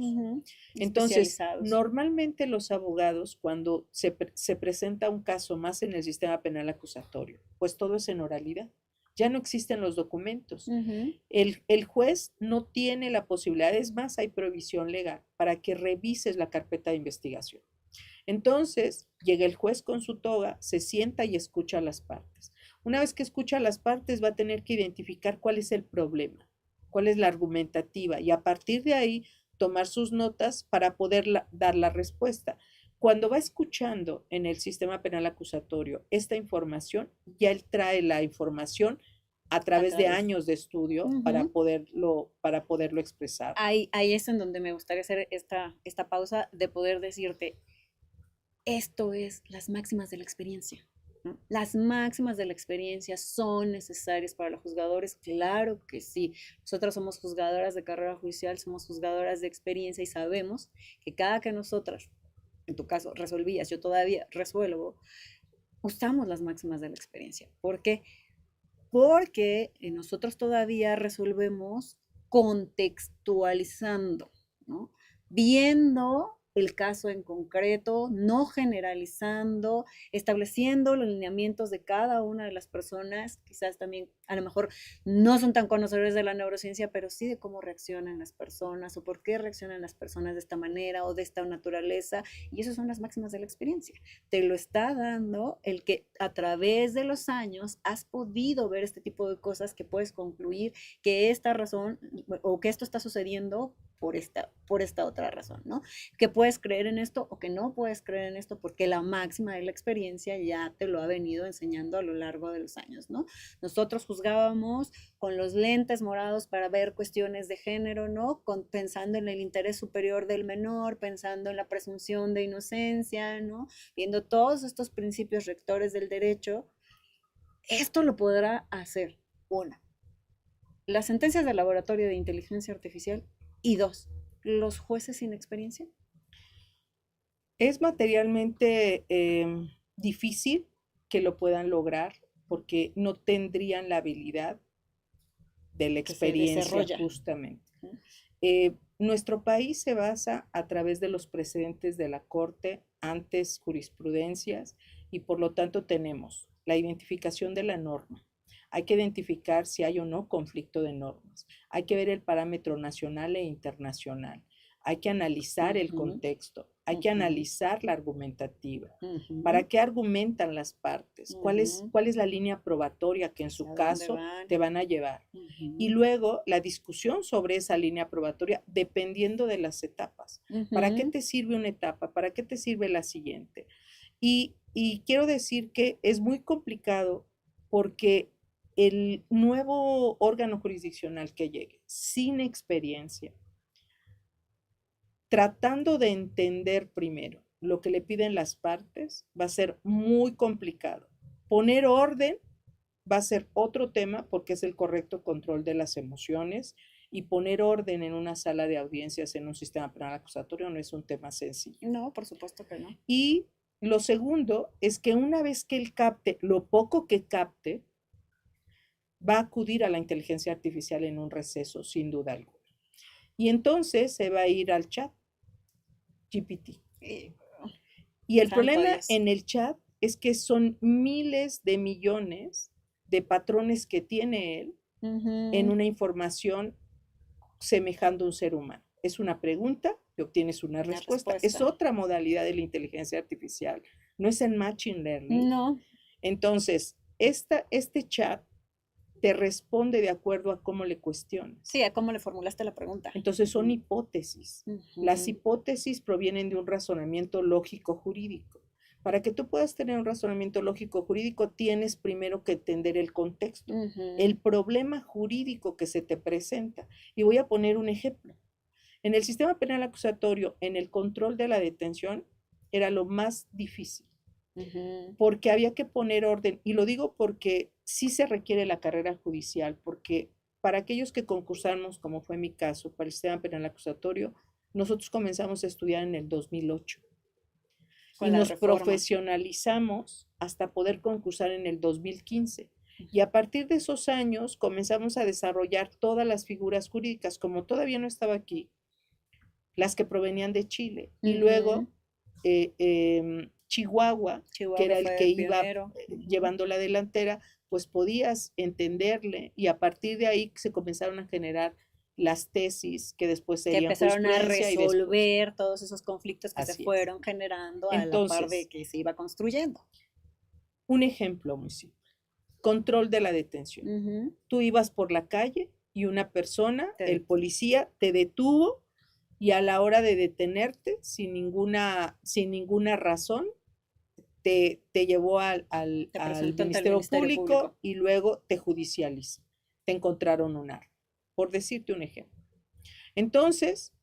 Entonces, normalmente los abogados, cuando se presenta un caso más en el sistema penal acusatorio, pues todo es en oralidad. Ya no existen los documentos. El juez no tiene la posibilidad, es más, hay prohibición legal para que revises la carpeta de investigación. Entonces, llega el juez con su toga, se sienta y escucha a las partes. Una vez que escucha a las partes, va a tener que identificar cuál es el problema, cuál es la argumentativa, y a partir de ahí tomar sus notas para poder dar la respuesta. Cuando va escuchando en el sistema penal acusatorio esta información, ya él trae la información a través de años de estudio para poderlo expresar. Ahí es en donde me gustaría hacer esta pausa de poder decirte: esto es las máximas de la experiencia, ¿no? Las máximas de la experiencia son necesarias para los juzgadores, claro que sí. Nosotras somos juzgadoras de carrera judicial, somos juzgadoras de experiencia y sabemos que cada que nosotras, en tu caso, resolvías, yo todavía resuelvo, usamos las máximas de la experiencia. ¿Por qué? Porque nosotros todavía resolvemos contextualizando, ¿no? Viendo el caso en concreto, no generalizando, estableciendo los lineamientos de cada una de las personas. Quizás también, a lo mejor, no son tan conocedores de la neurociencia, pero sí de cómo reaccionan las personas o por qué reaccionan las personas de esta manera o de esta naturaleza. Y esas son las máximas de la experiencia. Te lo está dando el que a través de los años has podido ver este tipo de cosas, que puedes concluir que esta razón o que esto está sucediendo por esta otra razón, ¿no? Que puedes creer en esto o que no puedes creer en esto porque la máxima de la experiencia ya te lo ha venido enseñando a lo largo de los años, ¿no? Nosotros juzgábamos con los lentes morados para ver cuestiones de género, ¿no? Pensando en el interés superior del menor, pensando en la presunción de inocencia, ¿no? Viendo todos estos principios rectores del derecho. Esto lo podrá hacer, una, las sentencias del laboratorio de inteligencia artificial, y dos, los jueces sin experiencia. Es materialmente difícil que lo puedan lograr porque no tendrían la habilidad de la experiencia justamente. Nuestro país se basa a través de los precedentes de la Corte, antes jurisprudencias, y por lo tanto tenemos la identificación de la norma. Hay que identificar si hay o no conflicto de normas. Hay que ver el parámetro nacional e internacional. Hay que analizar el contexto. Hay que analizar la argumentativa. ¿Para qué argumentan las partes? ¿Cuál es la línea probatoria que en su caso te van a llevar? Y luego la discusión sobre esa línea probatoria dependiendo de las etapas. ¿Para qué te sirve una etapa? ¿Para qué te sirve la siguiente? Y quiero decir que es muy complicado porque el nuevo órgano jurisdiccional que llegue sin experiencia, tratando de entender primero lo que le piden las partes, va a ser muy complicado. Poner orden va a ser otro tema porque es el correcto control de las emociones, y poner orden en una sala de audiencias en un sistema penal acusatorio no es un tema sencillo. No, por supuesto que no. Y lo segundo es que una vez que él capte, lo poco que capte, va a acudir a la inteligencia artificial en un receso, sin duda alguna. Y entonces se va a ir al chat GPT. Y el problema en el chat es que son miles de millones de patrones que tiene él en una información semejando a un ser humano. Es una pregunta y obtienes una respuesta. Es otra modalidad de la inteligencia artificial. No es en machine learning. No. Entonces, este chat te responde de acuerdo a cómo le cuestionas. Sí, a cómo le formulaste la pregunta. Entonces son hipótesis. Las hipótesis provienen de un razonamiento lógico jurídico. Para que tú puedas tener un razonamiento lógico jurídico, tienes primero que entender el contexto, el problema jurídico que se te presenta. Y voy a poner un ejemplo. En el sistema penal acusatorio, en el control de la detención, era lo más difícil. Porque había que poner orden, y lo digo porque sí se requiere la carrera judicial, porque para aquellos que concursamos, como fue mi caso, para el sistema penal acusatorio, nosotros comenzamos a estudiar en el 2008 y nos profesionalizamos hasta poder concursar en el 2015. Y a partir de esos años comenzamos a desarrollar todas las figuras jurídicas, como todavía no estaba aquí, las que provenían de Chile. Y luego Chihuahua, que era el que iba llevando la delantera, pues podías entenderle, y a partir de ahí se comenzaron a generar las tesis que después serían, que empezaron a resolver todos esos conflictos que se fueron generando a la par de que se iba construyendo. Un ejemplo muy simple: control de la detención. Tú ibas por la calle y una persona, el policía, te detuvo, y a la hora de detenerte, sin ninguna razón, te llevó al Ministerio Público y luego te judicializa. Te encontraron un arma, por decirte un ejemplo. Entonces,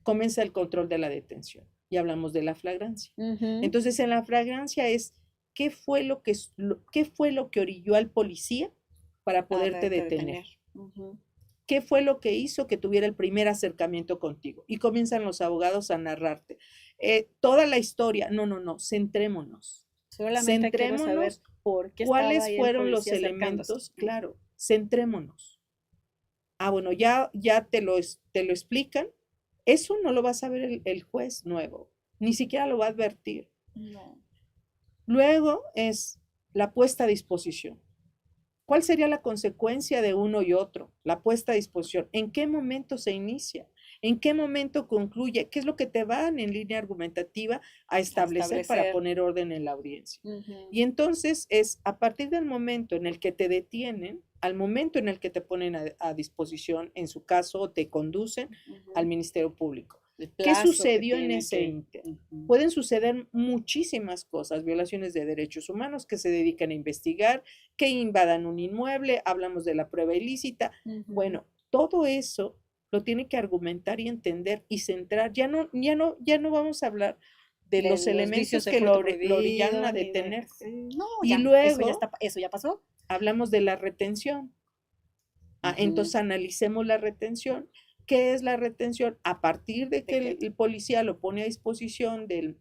comienza el control de la detención y hablamos de la flagrancia. Entonces, en la flagrancia es ¿qué fue lo que orilló al policía para poderte detener? ¿Qué fue lo que hizo que tuviera el primer acercamiento contigo? Y comienzan los abogados a narrarte toda la historia. No, centrémonos. Solamente centrémonos saber por qué cuáles fueron los elementos. Claro, centrémonos. Bueno, ya te lo explican. Eso no lo va a saber el juez nuevo, ni siquiera lo va a advertir. No. Luego es la puesta a disposición. ¿Cuál sería la consecuencia de uno y otro? La puesta a disposición. ¿En qué momento se inicia? ¿En qué momento concluye? ¿Qué es lo que te van en línea argumentativa a establecer para poner orden en la audiencia? Y entonces es a partir del momento en el que te detienen, al momento en el que te ponen a disposición, en su caso, te conducen al Ministerio Público. ¿Qué sucedió en ese inter? Pueden suceder muchísimas cosas, violaciones de derechos humanos, que se dedican a investigar, que invadan un inmueble, hablamos de la prueba ilícita. Bueno, todo eso lo tiene que argumentar y entender y centrar. Ya no vamos a hablar de los elementos que lo orillaron a detener. No, y ya, luego eso ya pasó. Hablamos de la retención. Entonces analicemos la retención. ¿Qué es la retención? A partir de que el policía lo pone a disposición del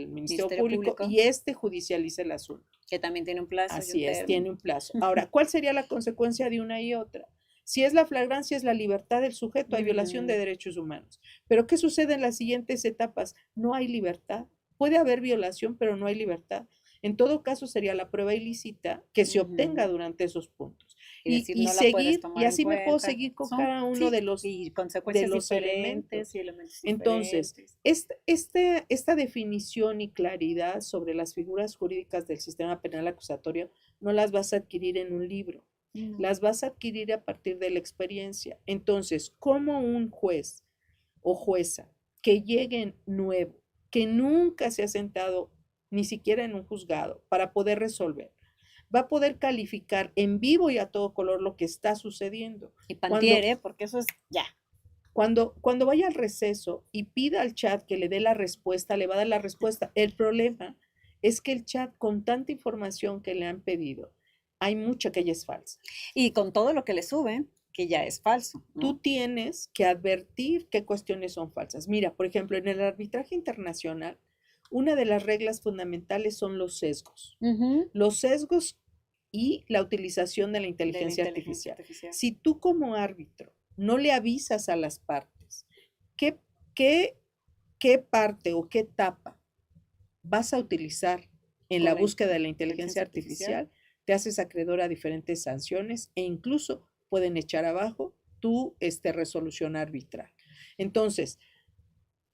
Ministerio Público y judicializa el asunto. Que también tiene un plazo. Así es, tiene un plazo. Ahora, ¿cuál sería la consecuencia de una y otra? Si es la flagrancia, es la libertad del sujeto, hay violación de derechos humanos. Pero ¿qué sucede en las siguientes etapas? No hay libertad. Puede haber violación, pero no hay libertad. En todo caso, sería la prueba ilícita que se obtenga durante esos puntos. Y seguir, y así me puedo seguir con cada uno de los elementos. Entonces, esta definición y claridad sobre las figuras jurídicas del sistema penal acusatorio no las vas a adquirir en un libro. Las vas a adquirir a partir de la experiencia. Entonces, como un juez o jueza que llegue nuevo, que nunca se ha sentado ni siquiera en un juzgado para poder resolver, va a poder calificar en vivo y a todo color lo que está sucediendo. Y pantiere, porque eso es ya. Cuando vaya al receso y pida al chat que le dé la respuesta, le va a dar la respuesta. El problema es que el chat, con tanta información que le han pedido, hay mucha que ya es falsa. Y con todo lo que le suben, que ya es falso, ¿no? Tú tienes que advertir qué cuestiones son falsas. Mira, por ejemplo, en el arbitraje internacional, una de las reglas fundamentales son los sesgos. Los sesgos y la utilización de la inteligencia artificial. Si tú como árbitro no le avisas a las partes qué parte o qué etapa vas a utilizar en la búsqueda de la inteligencia artificial, te haces acreedor a diferentes sanciones e incluso pueden echar abajo tu resolución arbitral. Entonces,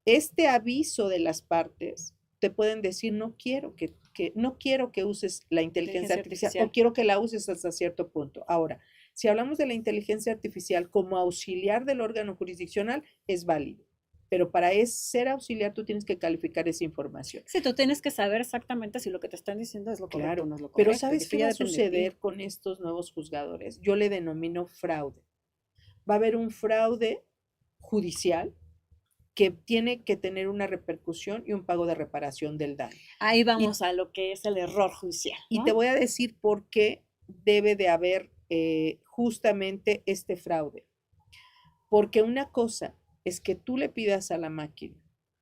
este aviso de las partes te pueden decir, no quiero que uses la inteligencia artificial o quiero que la uses hasta cierto punto. Ahora, si hablamos de la inteligencia artificial como auxiliar del órgano jurisdiccional, es válido. Pero para ser auxiliar tú tienes que calificar esa información. Sí, tú tienes que saber exactamente si lo que te están diciendo es lo correcto o no es lo correcto. Pero ¿sabes qué va a suceder con estos nuevos juzgadores? Yo le denomino fraude. Va a haber un fraude judicial que tiene que tener una repercusión y un pago de reparación del daño. Ahí vamos a lo que es el error judicial, ¿no? Y te voy a decir por qué debe de haber justamente este fraude. Porque una cosa es que tú le pidas a la máquina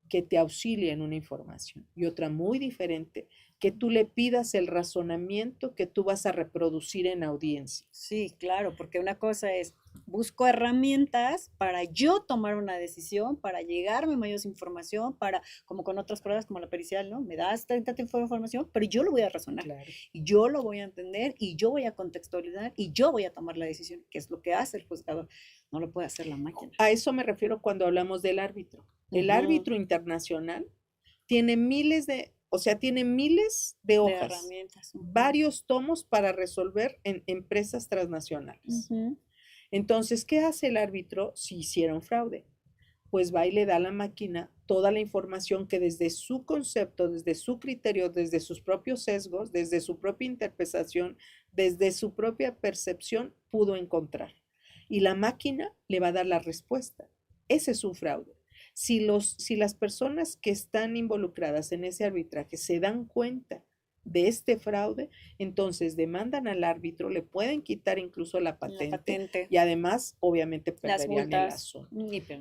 que te auxilie en una información y otra muy diferente, que tú le pidas el razonamiento que tú vas a reproducir en audiencia. Sí, claro, porque una cosa es, busco herramientas para yo tomar una decisión, para llegarme a mayor información, para, como con otras pruebas como la pericial, ¿no? Me das tanta información, pero yo lo voy a razonar, claro, y yo lo voy a entender, y yo voy a contextualizar, y yo voy a tomar la decisión, que es lo que hace el juzgador, no lo puede hacer la máquina. A eso me refiero cuando hablamos del árbitro. El árbitro internacional tiene miles de hojas, herramientas, varios tomos para resolver en empresas transnacionales. Entonces, ¿qué hace el árbitro si hiciera un fraude? Pues va y le da a la máquina toda la información que desde su concepto, desde su criterio, desde sus propios sesgos, desde su propia interpretación, desde su propia percepción, pudo encontrar. Y la máquina le va a dar la respuesta. Ese es un fraude. Si las personas que están involucradas en ese arbitraje se dan cuenta de este fraude, entonces demandan al árbitro, le pueden quitar incluso la patente. Y además, obviamente, perderían el asunto.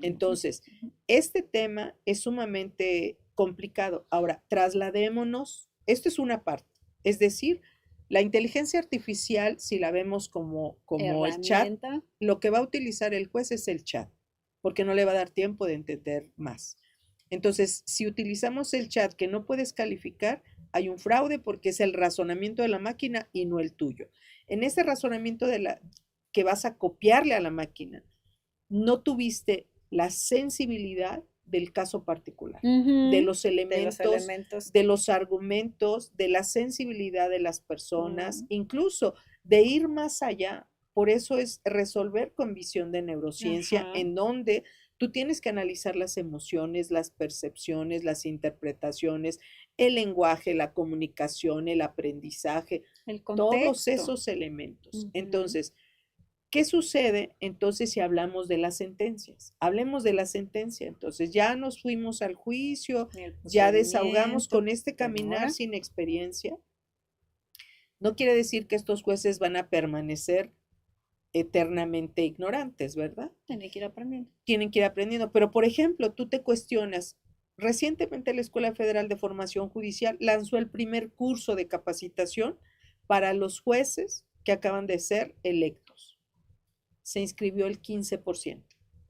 Entonces, este tema es sumamente complicado. Ahora, trasladémonos, esto es una parte, es decir, la inteligencia artificial, si la vemos como el chat, lo que va a utilizar el juez es el chat, porque no le va a dar tiempo de entender más. Entonces, si utilizamos el chat que no puedes calificar, hay un fraude porque es el razonamiento de la máquina y no el tuyo. En ese razonamiento que vas a copiarle a la máquina, no tuviste la sensibilidad del caso particular, de los elementos, de los argumentos, de la sensibilidad de las personas, incluso de ir más allá. Por eso es resolver con visión de neurociencia, Ajá. en donde tú tienes que analizar las emociones, las percepciones, las interpretaciones, el lenguaje, la comunicación, el aprendizaje, El todos contexto. esos elementos. Ujú. Entonces, ¿qué sucede entonces si hablamos de las sentencias? Hablemos de la sentencia. Entonces, ya nos fuimos al juicio, El ya desahogamos procedimiento, con este pero caminar ahora sin experiencia. No quiere decir que estos jueces van a permanecer eternamente ignorantes, ¿verdad? tiene que ir aprendiendo. Tienen que ir aprendiendo. Pero, por ejemplo, tú te cuestionas, recientemente la Escuela Federal de Formación Judicial lanzó el primer curso de capacitación para los jueces que acaban de ser electos. Se inscribió el 15%.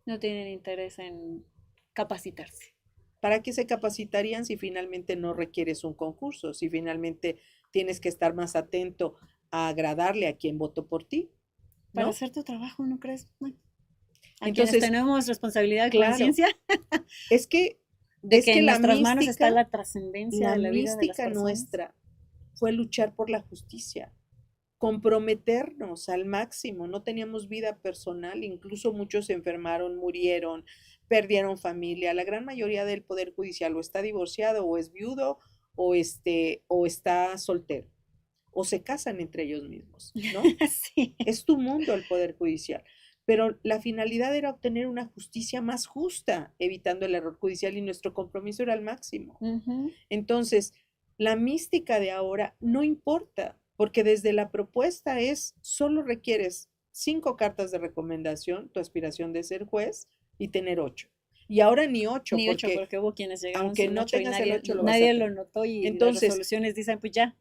No tienen interés en capacitarse. ¿Para qué se capacitarían si finalmente no requieres un concurso? Si finalmente tienes que estar más atento a agradarle a quien votó por ti, Para ¿no? hacer tu trabajo, ¿no crees? Bueno, a quienes Entonces, tenemos responsabilidad y claro, conciencia es que, de es que que en nuestras manos está la trascendencia la de la vida de las mística personas. nuestra fue luchar por la justicia, comprometernos al máximo. No teníamos vida personal, incluso muchos se enfermaron, murieron, perdieron familia. La gran mayoría del Poder Judicial o está divorciado o es viudo o está soltero o se casan entre ellos mismos, ¿no? Sí. Es tu mundo el Poder Judicial. Pero la finalidad era obtener una justicia más justa, evitando el error judicial y nuestro compromiso era al máximo. Ujú. Entonces, la mística de ahora no importa, porque desde la propuesta es, solo requieres 5 cartas de recomendación, tu aspiración de ser juez, y tener 8. Y ahora ni 8, Ni ocho, porque porque hubo quienes llegaron aunque sin no ocho y tengas el nadie, 8 lo vas a nadie lo tener. notó y las Entonces, resoluciones dicen, pues ya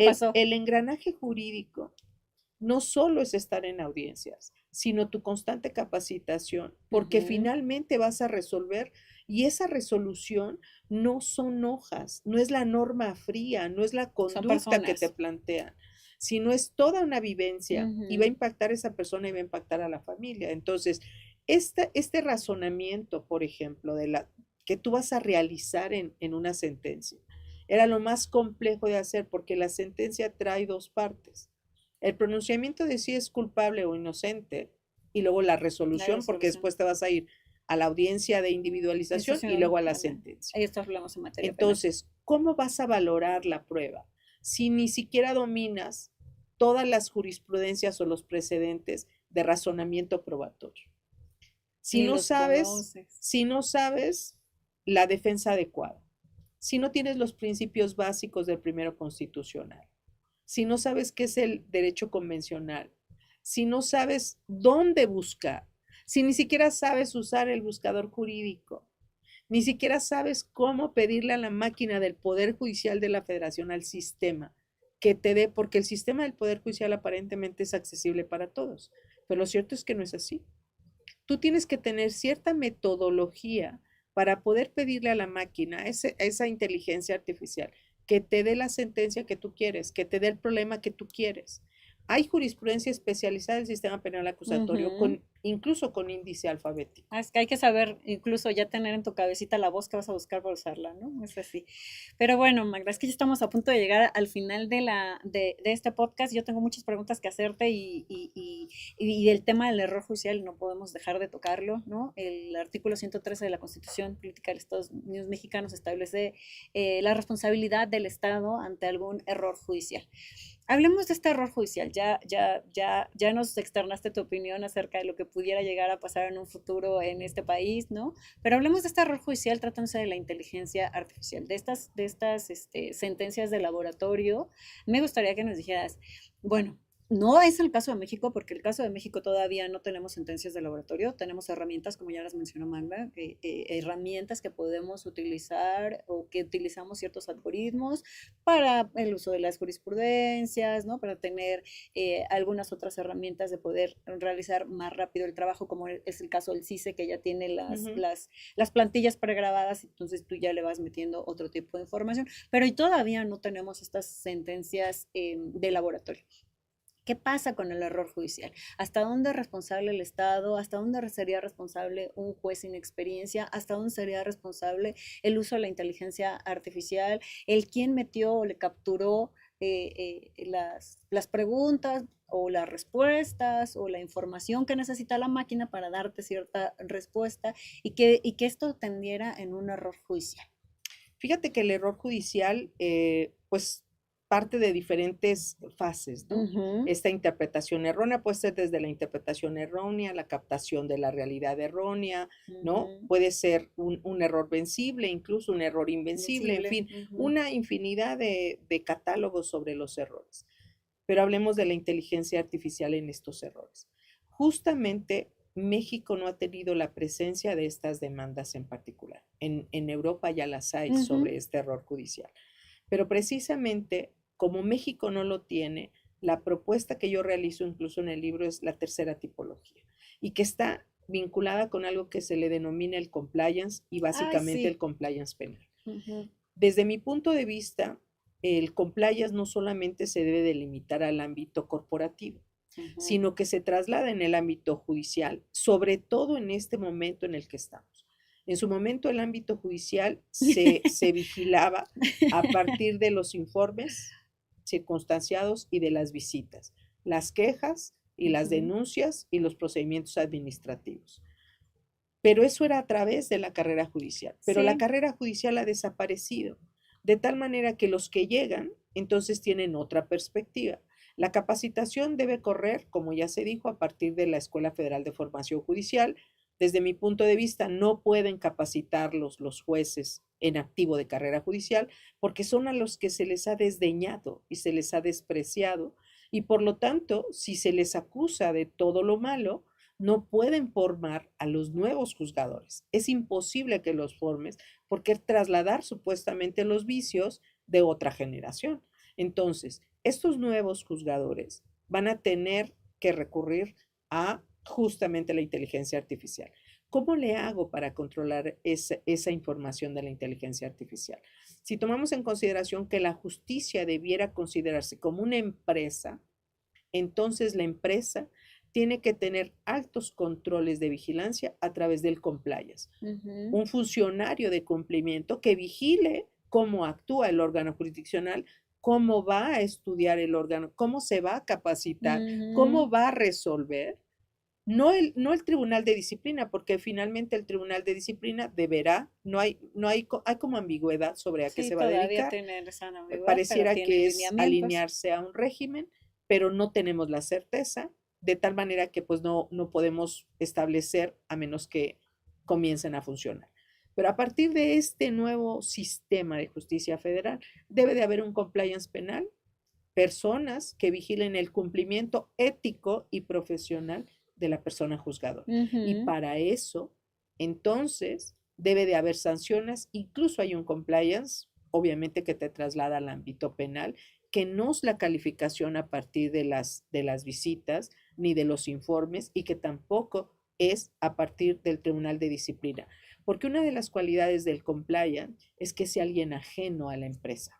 pasó. el engranaje jurídico no solo es estar en audiencias, sino tu constante capacitación, porque Ujú. finalmente vas a resolver y esa resolución no son hojas, no es la norma fría, no es la Son conducta que te personas. plantean, sino es toda una vivencia y va a Ujú. impactar a esa persona y va a impactar a la familia. Entonces, este razonamiento, por ejemplo, que tú vas a realizar en una sentencia, era lo más complejo de hacer porque la sentencia trae 2 partes: el pronunciamiento de si es culpable o inocente y luego la La resolución, porque resolución. después te vas a ir a la audiencia de individualización y luego a la sentencia. Ahí esto hablamos en materia penal. Entonces, ¿cómo vas a valorar la prueba si ni siquiera dominas todas las jurisprudencias o los precedentes de razonamiento probatorio? Si Ni no los sabes, conoces. si no sabes la defensa adecuada, si no tienes los principios básicos del primero constitucional, si no sabes qué es el derecho convencional, si no sabes dónde buscar, si ni siquiera sabes usar el buscador jurídico, ni siquiera sabes cómo pedirle a la máquina del Poder Judicial de la Federación, al sistema, que te dé, porque el sistema del Poder Judicial aparentemente es accesible para todos, pero lo cierto es que no es así. Tú tienes que tener cierta metodología para poder pedirle a la máquina, esa inteligencia artificial, que te dé la sentencia que tú quieres, que te dé el problema que tú quieres. Hay jurisprudencia especializada del sistema penal acusatorio, Ujú. incluso con índice alfabético. Es que hay que saber, incluso ya tener en tu cabecita la voz que vas a buscar para usarla, ¿no? Es así. Pero bueno, Magda, es que ya estamos a punto de llegar al final de este podcast. Yo tengo muchas preguntas que hacerte y del tema del error judicial no podemos dejar de tocarlo, ¿no? El artículo 113 de la Constitución Política de los Estados Unidos Mexicanos establece la responsabilidad del Estado ante algún error judicial. Hablemos de este error judicial. Ya nos externaste tu opinión acerca de lo que pudiera llegar a pasar en un futuro en este país, ¿no? Pero hablemos de este error judicial tratándose de la inteligencia artificial, de estas sentencias de laboratorio. Me gustaría que nos dijeras, bueno, no es el caso de México, porque el caso de México todavía no tenemos sentencias de laboratorio, tenemos herramientas, como ya las mencionó Magda, herramientas que podemos utilizar o que utilizamos ciertos algoritmos para el uso de las jurisprudencias, ¿no? Para tener algunas otras herramientas de poder realizar más rápido el trabajo, como es el caso del CICE, que ya tiene Ujú. las plantillas pregrabadas, entonces tú ya le vas metiendo otro tipo de información, pero y todavía no tenemos estas sentencias de laboratorio. ¿Qué pasa con el error judicial? ¿Hasta dónde es responsable el Estado? ¿Hasta dónde sería responsable un juez sin experiencia? ¿Hasta dónde sería responsable el uso de la inteligencia artificial? ¿El quién metió o le capturó las preguntas o las respuestas o la información que necesita la máquina para darte cierta respuesta y que esto tendiera en un error judicial. Fíjate que el error judicial, pues, parte de diferentes fases, ¿no? Esta interpretación errónea puede ser desde la interpretación errónea, la captación de la realidad errónea, ¿no? Puede ser un error vencible, incluso un error invencible, en fin, una infinidad de catálogos sobre los errores. Pero hablemos de la inteligencia artificial en estos errores. Justamente México no ha tenido la presencia de estas demandas en particular. En Europa ya las hay sobre este error judicial. Pero precisamente como México no lo tiene, la propuesta que yo realizo incluso en el libro es la tercera tipología y que está vinculada con algo que se le denomina el compliance y básicamente el compliance penal. Desde mi punto de vista, el compliance no solamente se debe delimitar al ámbito corporativo, sino que se traslada en el ámbito judicial, sobre todo en este momento en el que estamos. En su momento el ámbito judicial se vigilaba a partir de los informes circunstanciados y de las visitas, las quejas y las denuncias y los procedimientos administrativos. Pero eso era a través de la carrera judicial. Pero la carrera judicial ha desaparecido, de tal manera que los que llegan entonces tienen otra perspectiva. La capacitación debe correr, como ya se dijo, a partir de la Escuela Federal de Formación Judicial. Desde mi punto de vista, no pueden capacitarlos los jueces en activo de carrera judicial porque son a los que se les ha desdeñado y se les ha despreciado y por lo tanto, si se les acusa de todo lo malo, no pueden formar a los nuevos juzgadores. Es imposible que los formes porque trasladar supuestamente los vicios de otra generación. Entonces, estos nuevos juzgadores van a tener que recurrir a justamente la inteligencia artificial. ¿Cómo le hago para controlar esa información de la inteligencia artificial? Si tomamos en consideración que la justicia debiera considerarse como una empresa, entonces la empresa tiene que tener altos controles de vigilancia a través del compliance. Un funcionario de cumplimiento que vigile cómo actúa el órgano jurisdiccional, cómo va a estudiar el órgano, cómo se va a capacitar, cómo va a resolver. No el tribunal de disciplina, porque finalmente el tribunal de disciplina deberá, hay como ambigüedad sobre a qué se va a dedicar. Pareciera que es alinearse a un régimen, pero no tenemos la certeza, de tal manera que pues no podemos establecer a menos que comiencen a funcionar. Pero a partir de este nuevo sistema de justicia federal, debe de haber un compliance penal, personas que vigilen el cumplimiento ético y profesional de la persona juzgadora. Y para eso, entonces, debe de haber sanciones, incluso hay un compliance, obviamente que te traslada al ámbito penal, que no es la calificación a partir de las visitas ni de los informes y que tampoco es a partir del tribunal de disciplina. Porque una de las cualidades del compliance es que sea alguien ajeno a la empresa.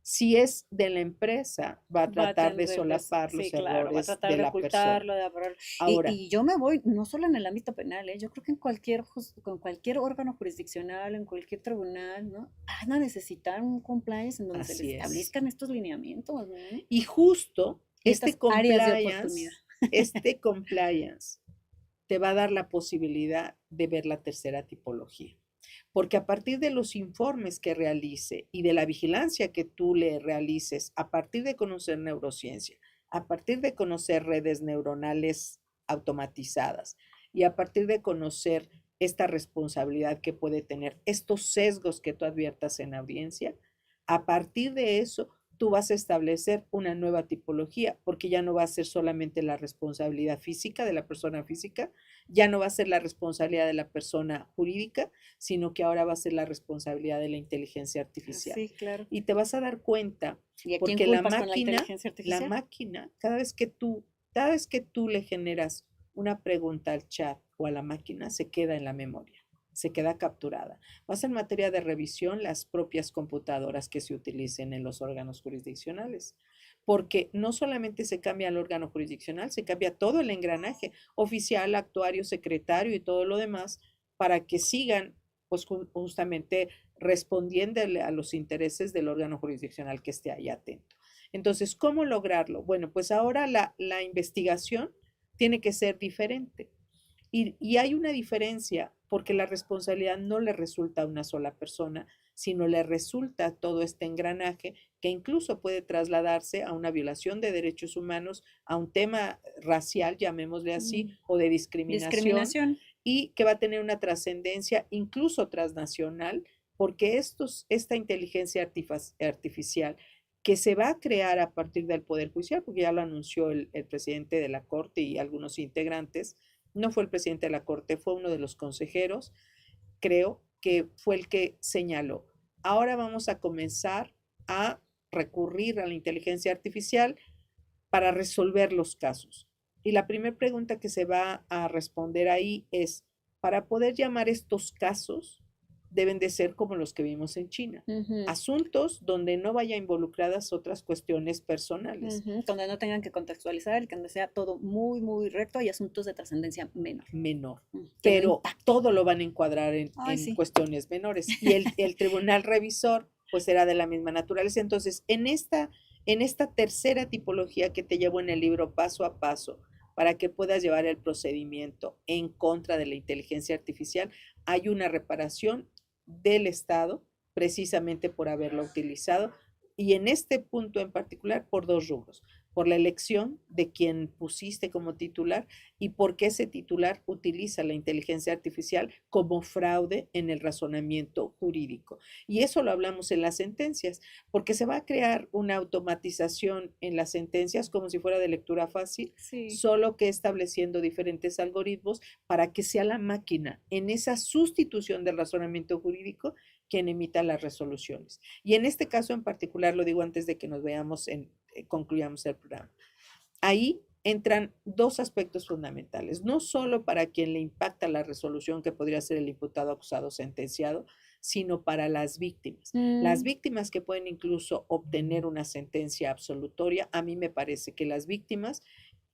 Si es de la empresa, va a tratar de solapar los errores de la persona. Ahora, y yo me voy, no solo en el ámbito penal, yo creo que en cualquier órgano jurisdiccional, en cualquier tribunal, ¿no? Van a necesitar un compliance en donde se les establezcan estos lineamientos, ¿no? Y justo este compliance te va a dar la posibilidad de ver la tercera tipología. Porque a partir de los informes que realice y de la vigilancia que tú le realices, a partir de conocer neurociencia, a partir de conocer redes neuronales automatizadas y a partir de conocer esta responsabilidad que puede tener, estos sesgos que tú adviertas en audiencia, a partir de eso tú vas a establecer una nueva tipología, porque ya no va a ser solamente la responsabilidad física de la persona física, ya no va a ser la responsabilidad de la persona jurídica, sino que ahora va a ser la responsabilidad de la inteligencia artificial. Sí, claro. Y te vas a dar cuenta, porque la máquina, cada vez que tú le generas una pregunta al chat o a la máquina, se queda en la memoria, se queda capturada. Va a ser materia de revisión las propias computadoras que se utilicen en los órganos jurisdiccionales, porque no solamente se cambia el órgano jurisdiccional, se cambia todo el engranaje, oficial, actuario, secretario y todo lo demás, para que sigan pues justamente respondiéndole a los intereses del órgano jurisdiccional que esté ahí atento. Entonces, ¿cómo lograrlo? Bueno, pues ahora la investigación tiene que ser diferente. Y hay una diferencia porque la responsabilidad no le resulta a una sola persona, sino le resulta a todo este engranaje que incluso puede trasladarse a una violación de derechos humanos, a un tema racial, llamémosle así, o de discriminación, y que va a tener una trascendencia incluso transnacional, porque esta inteligencia artificial que se va a crear a partir del Poder Judicial, porque ya lo anunció el presidente de la Corte y algunos integrantes, no fue el presidente de la Corte, fue uno de los consejeros, creo que fue el que señaló. Ahora vamos a comenzar a recurrir a la inteligencia artificial para resolver los casos. Y la primera pregunta que se va a responder ahí es, para poder llamar estos casos, deben de ser como los que vimos en China. Asuntos donde no vaya involucradas otras cuestiones personales. Donde no tengan que contextualizar y que sea todo muy, muy recto y asuntos de trascendencia menor. Pero todo lo van a encuadrar en cuestiones menores. Y el tribunal revisor pues será de la misma naturaleza. Entonces, en esta tercera tipología que te llevo en el libro paso a paso, para que puedas llevar el procedimiento en contra de la inteligencia artificial, hay una reparación del Estado precisamente por haberlo utilizado y en este punto en particular por dos rubros, por la elección de quien pusiste como titular y porque ese titular utiliza la inteligencia artificial como fraude en el razonamiento jurídico. Y eso lo hablamos en las sentencias, porque se va a crear una automatización en las sentencias como si fuera de lectura fácil, solo que estableciendo diferentes algoritmos para que sea la máquina en esa sustitución del razonamiento jurídico quien emita las resoluciones. Y en este caso en particular, lo digo antes de que nos veamos concluyamos el programa. Ahí entran dos aspectos fundamentales, no solo para quien le impacta la resolución que podría ser el imputado, acusado, sentenciado, sino para las víctimas. Las víctimas que pueden incluso obtener una sentencia absolutoria, a mí me parece que las víctimas,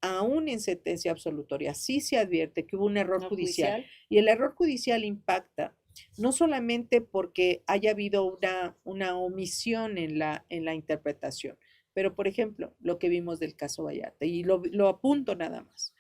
aún en sentencia absolutoria, sí se advierte que hubo un error judicial y el error judicial impacta no solamente porque haya habido una omisión en la interpretación, pero por ejemplo, lo que vimos del caso Vallarta, y lo apunto nada más.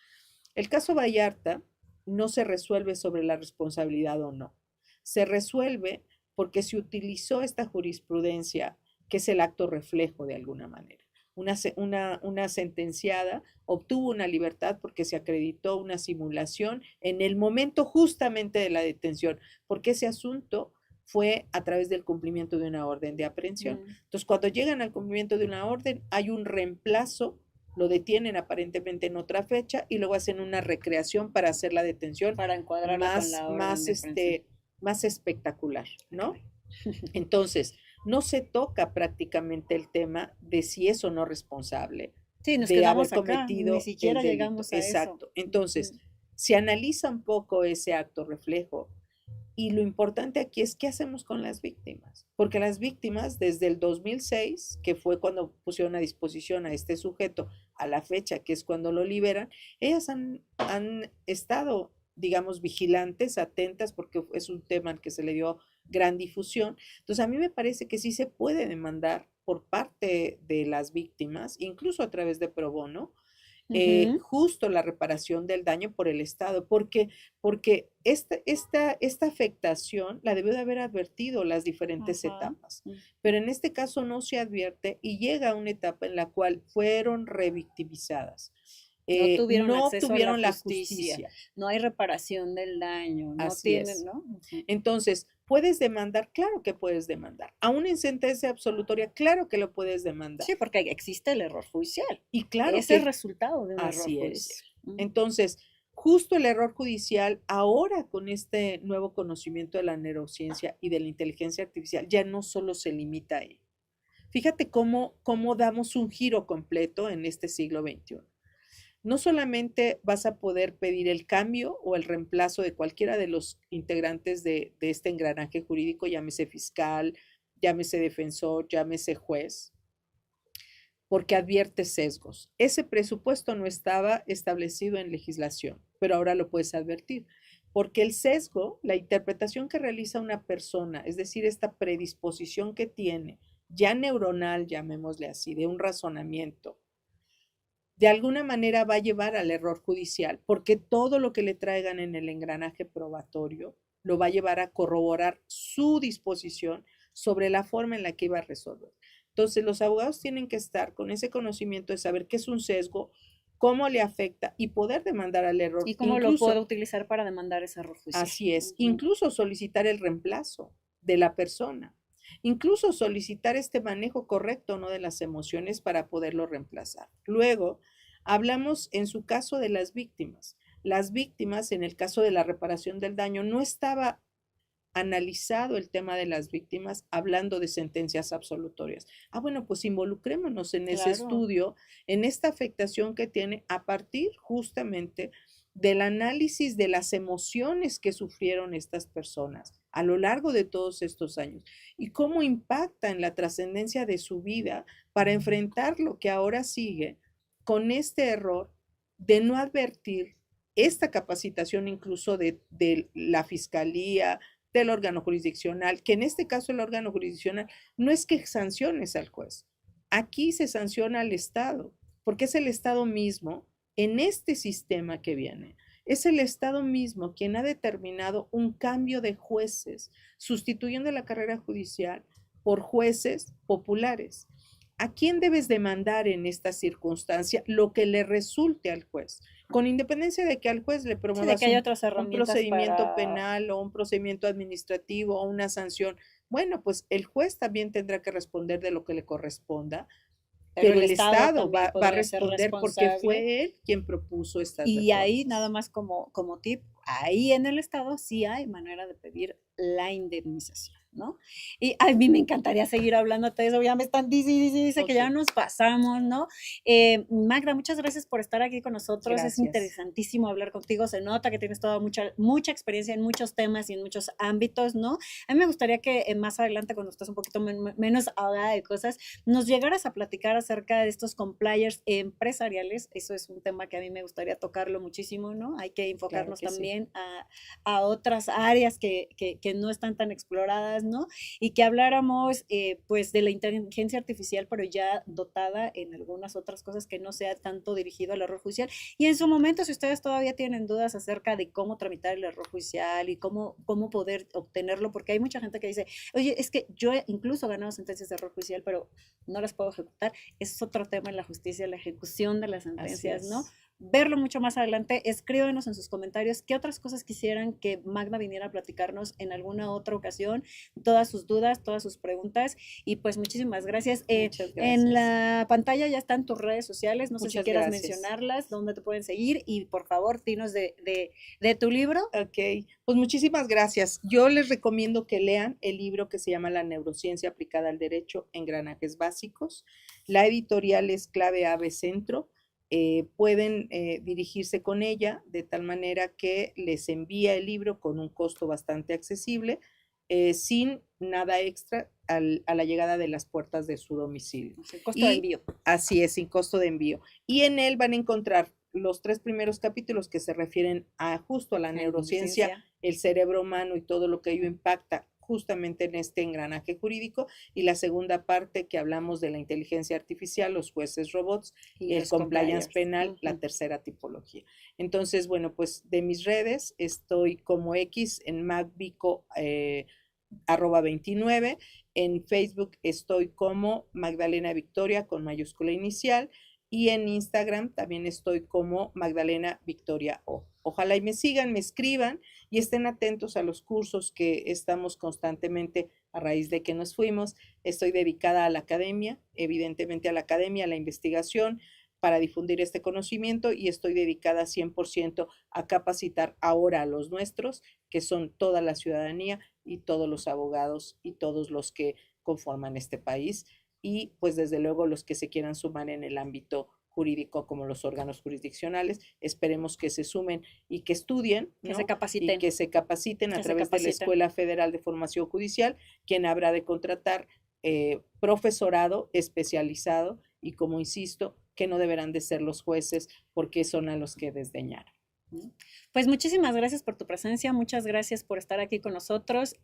El caso Vallarta no se resuelve sobre la responsabilidad o no, se resuelve porque se utilizó esta jurisprudencia que es el acto reflejo de alguna manera. Una sentenciada obtuvo una libertad porque se acreditó una simulación en el momento justamente de la detención, porque ese asunto fue a través del cumplimiento de una orden de aprehensión. Entonces, cuando llegan al cumplimiento de una orden, hay un reemplazo, lo detienen aparentemente en otra fecha y luego hacen una recreación para hacer la detención para encuadrarla con la orden más espectacular, ¿no? Entonces, no se toca prácticamente el tema de si es o no responsable nos de quedamos haber cometido ni siquiera el delito. llegamos a Exacto. eso. Entonces, se analiza un poco ese acto reflejo y lo importante aquí es qué hacemos con las víctimas, porque las víctimas desde el 2006, que fue cuando pusieron a disposición a este sujeto, a la fecha que es cuando lo liberan, ellas han estado, digamos, vigilantes, atentas, porque es un tema al que se le dio gran difusión. Entonces, a mí me parece que sí se puede demandar por parte de las víctimas, incluso a través de pro bono, justo la reparación del daño por el Estado, porque esta afectación la debió de haber advertido las diferentes etapas, pero en este caso no se advierte y llega a una etapa en la cual fueron revictimizadas. No tuvieron acceso a la justicia. No hay reparación del daño, no tienen, ¿no? Entonces, ¿puedes demandar? Claro que puedes demandar. Aún en sentencia absolutoria, claro que lo puedes demandar. Sí, porque existe el error judicial. Y claro es el resultado de un error judicial. Entonces, justo el error judicial, ahora con este nuevo conocimiento de la neurociencia y de la inteligencia artificial, ya no solo se limita a ello. Fíjate cómo damos un giro completo en este siglo XXI. No solamente vas a poder pedir el cambio o el reemplazo de cualquiera de los integrantes de este engranaje jurídico, llámese fiscal, llámese defensor, llámese juez, porque advierte sesgos. Ese presupuesto no estaba establecido en legislación, pero ahora lo puedes advertir. porque el sesgo, la interpretación que realiza una persona, es decir, esta predisposición que tiene, ya neuronal, llamémosle así, de un razonamiento, de alguna manera va a llevar al error judicial, porque todo lo que le traigan en el engranaje probatorio lo va a llevar a corroborar su disposición sobre la forma en la que iba a resolver. Entonces, los abogados tienen que estar con ese conocimiento de saber qué es un sesgo, cómo le afecta y poder demandar al error. Y cómo lo puedo utilizar para demandar ese error judicial. Así es, incluso solicitar el reemplazo de la persona, incluso solicitar este manejo correcto, ¿no?, de las emociones para poderlo reemplazar. Luego, hablamos en su caso de las víctimas. Las víctimas, en el caso de la reparación del daño, no estaba analizado el tema de las víctimas hablando de sentencias absolutorias. Bueno, pues involucrémonos en ese estudio, en esta afectación que tiene a partir justamente del análisis de las emociones que sufrieron estas personas a lo largo de todos estos años y cómo impacta en la trascendencia de su vida para enfrentar lo que ahora sigue con este error de no advertir esta capacitación incluso de la fiscalía, del órgano jurisdiccional, que en este caso el órgano jurisdiccional no es que sanciones al juez, aquí se sanciona al Estado, porque es el Estado mismo en este sistema que viene. Es el Estado mismo quien ha determinado un cambio de jueces, sustituyendo la carrera judicial por jueces populares. ¿A quién debes demandar en esta circunstancia? Lo que le resulte al juez, con independencia de que al juez le promuevas un procedimiento penal o un procedimiento administrativo o una sanción. Bueno, pues el juez también tendrá que responder de lo que le corresponda, pero el Estado va a responder porque fue él quien propuso estas reformas. Y ahí nada más como tip, ahí en el Estado sí hay manera de pedir la indemnización, ¿no? Y a mí me encantaría seguir hablando de eso, ya me están dice que ya nos pasamos, ¿no? Magda, muchas gracias por estar aquí con nosotros, gracias. Es interesantísimo hablar contigo, se nota que tienes toda mucha experiencia en muchos temas y en muchos ámbitos, ¿no? A mí me gustaría que más adelante, cuando estés un poquito menos ahogada de cosas, nos llegaras a platicar acerca de estos compliers empresariales, eso es un tema que a mí me gustaría tocarlo muchísimo, ¿no? Hay que enfocarnos también a otras áreas que no están tan exploradas, ¿no? Y que habláramos pues de la inteligencia artificial, pero ya dotada en algunas otras cosas que no sea tanto dirigido al error judicial. Y en su momento, si ustedes todavía tienen dudas acerca de cómo tramitar el error judicial y cómo poder obtenerlo, porque hay mucha gente que dice, oye, es que yo he incluso ganado sentencias de error judicial, pero no las puedo ejecutar. Es otro tema en la justicia, la ejecución de las sentencias, ¿no? Verlo mucho más adelante, escríbanos en sus comentarios qué otras cosas quisieran que Magda viniera a platicarnos en alguna otra ocasión, todas sus dudas, todas sus preguntas, y pues muchísimas gracias. Muchas gracias. En la pantalla ya están tus redes sociales, no sé si quieras gracias. mencionarlas, dónde te pueden seguir, y por favor, dinos de tu libro. Ok, pues muchísimas gracias. Yo les recomiendo que lean el libro que se llama La neurociencia aplicada al derecho, engranajes básicos. La editorial es Clave Ave Centro. Pueden dirigirse con ella de tal manera que les envía el libro con un costo bastante accesible, sin nada extra a la llegada de las puertas de su domicilio. Sin costo de envío. Así es, sin costo de envío. Y en él van a encontrar los 3 primeros capítulos que se refieren justo a la neurociencia, el cerebro humano y todo lo que ello impacta justamente en este engranaje jurídico, y la segunda parte que hablamos de la inteligencia artificial, los jueces robots y el compliance penal, la tercera tipología. Entonces, bueno, pues de mis redes estoy como X en magvico @29, en Facebook estoy como Magdalena Victoria con mayúscula inicial, y en Instagram también estoy como Magdalena Victoria O. Ojalá y me sigan, me escriban y estén atentos a los cursos que estamos constantemente a raíz de que nos fuimos. Estoy dedicada a la academia, evidentemente a la academia, a la investigación, para difundir este conocimiento, y estoy dedicada 100% a capacitar ahora a los nuestros, que son toda la ciudadanía y todos los abogados y todos los que conforman este país, y pues desde luego los que se quieran sumar en el ámbito jurídico como los órganos jurisdiccionales. Esperemos que se sumen y que estudien, ¿no? Que se capaciten. Y que se capaciten a través de la Escuela Federal de Formación Judicial, quien habrá de contratar profesorado especializado, y como insisto, que no deberán de ser los jueces porque son a los que desdeñaron. ¿no? Pues muchísimas gracias por tu presencia, muchas gracias por estar aquí con nosotros.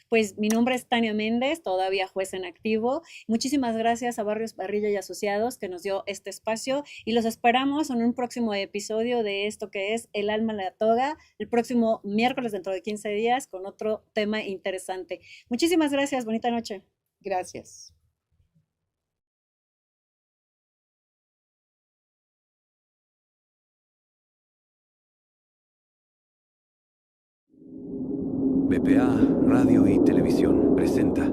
Pues mi nombre es Tania Méndez, todavía juez en activo. Muchísimas gracias a Barrios Barrilla y Asociados que nos dio este espacio y los esperamos en un próximo episodio de esto que es El alma en la toga, el próximo miércoles dentro de 15 días con otro tema interesante. Muchísimas gracias, bonita noche. Gracias. BPA Radio y Televisión presenta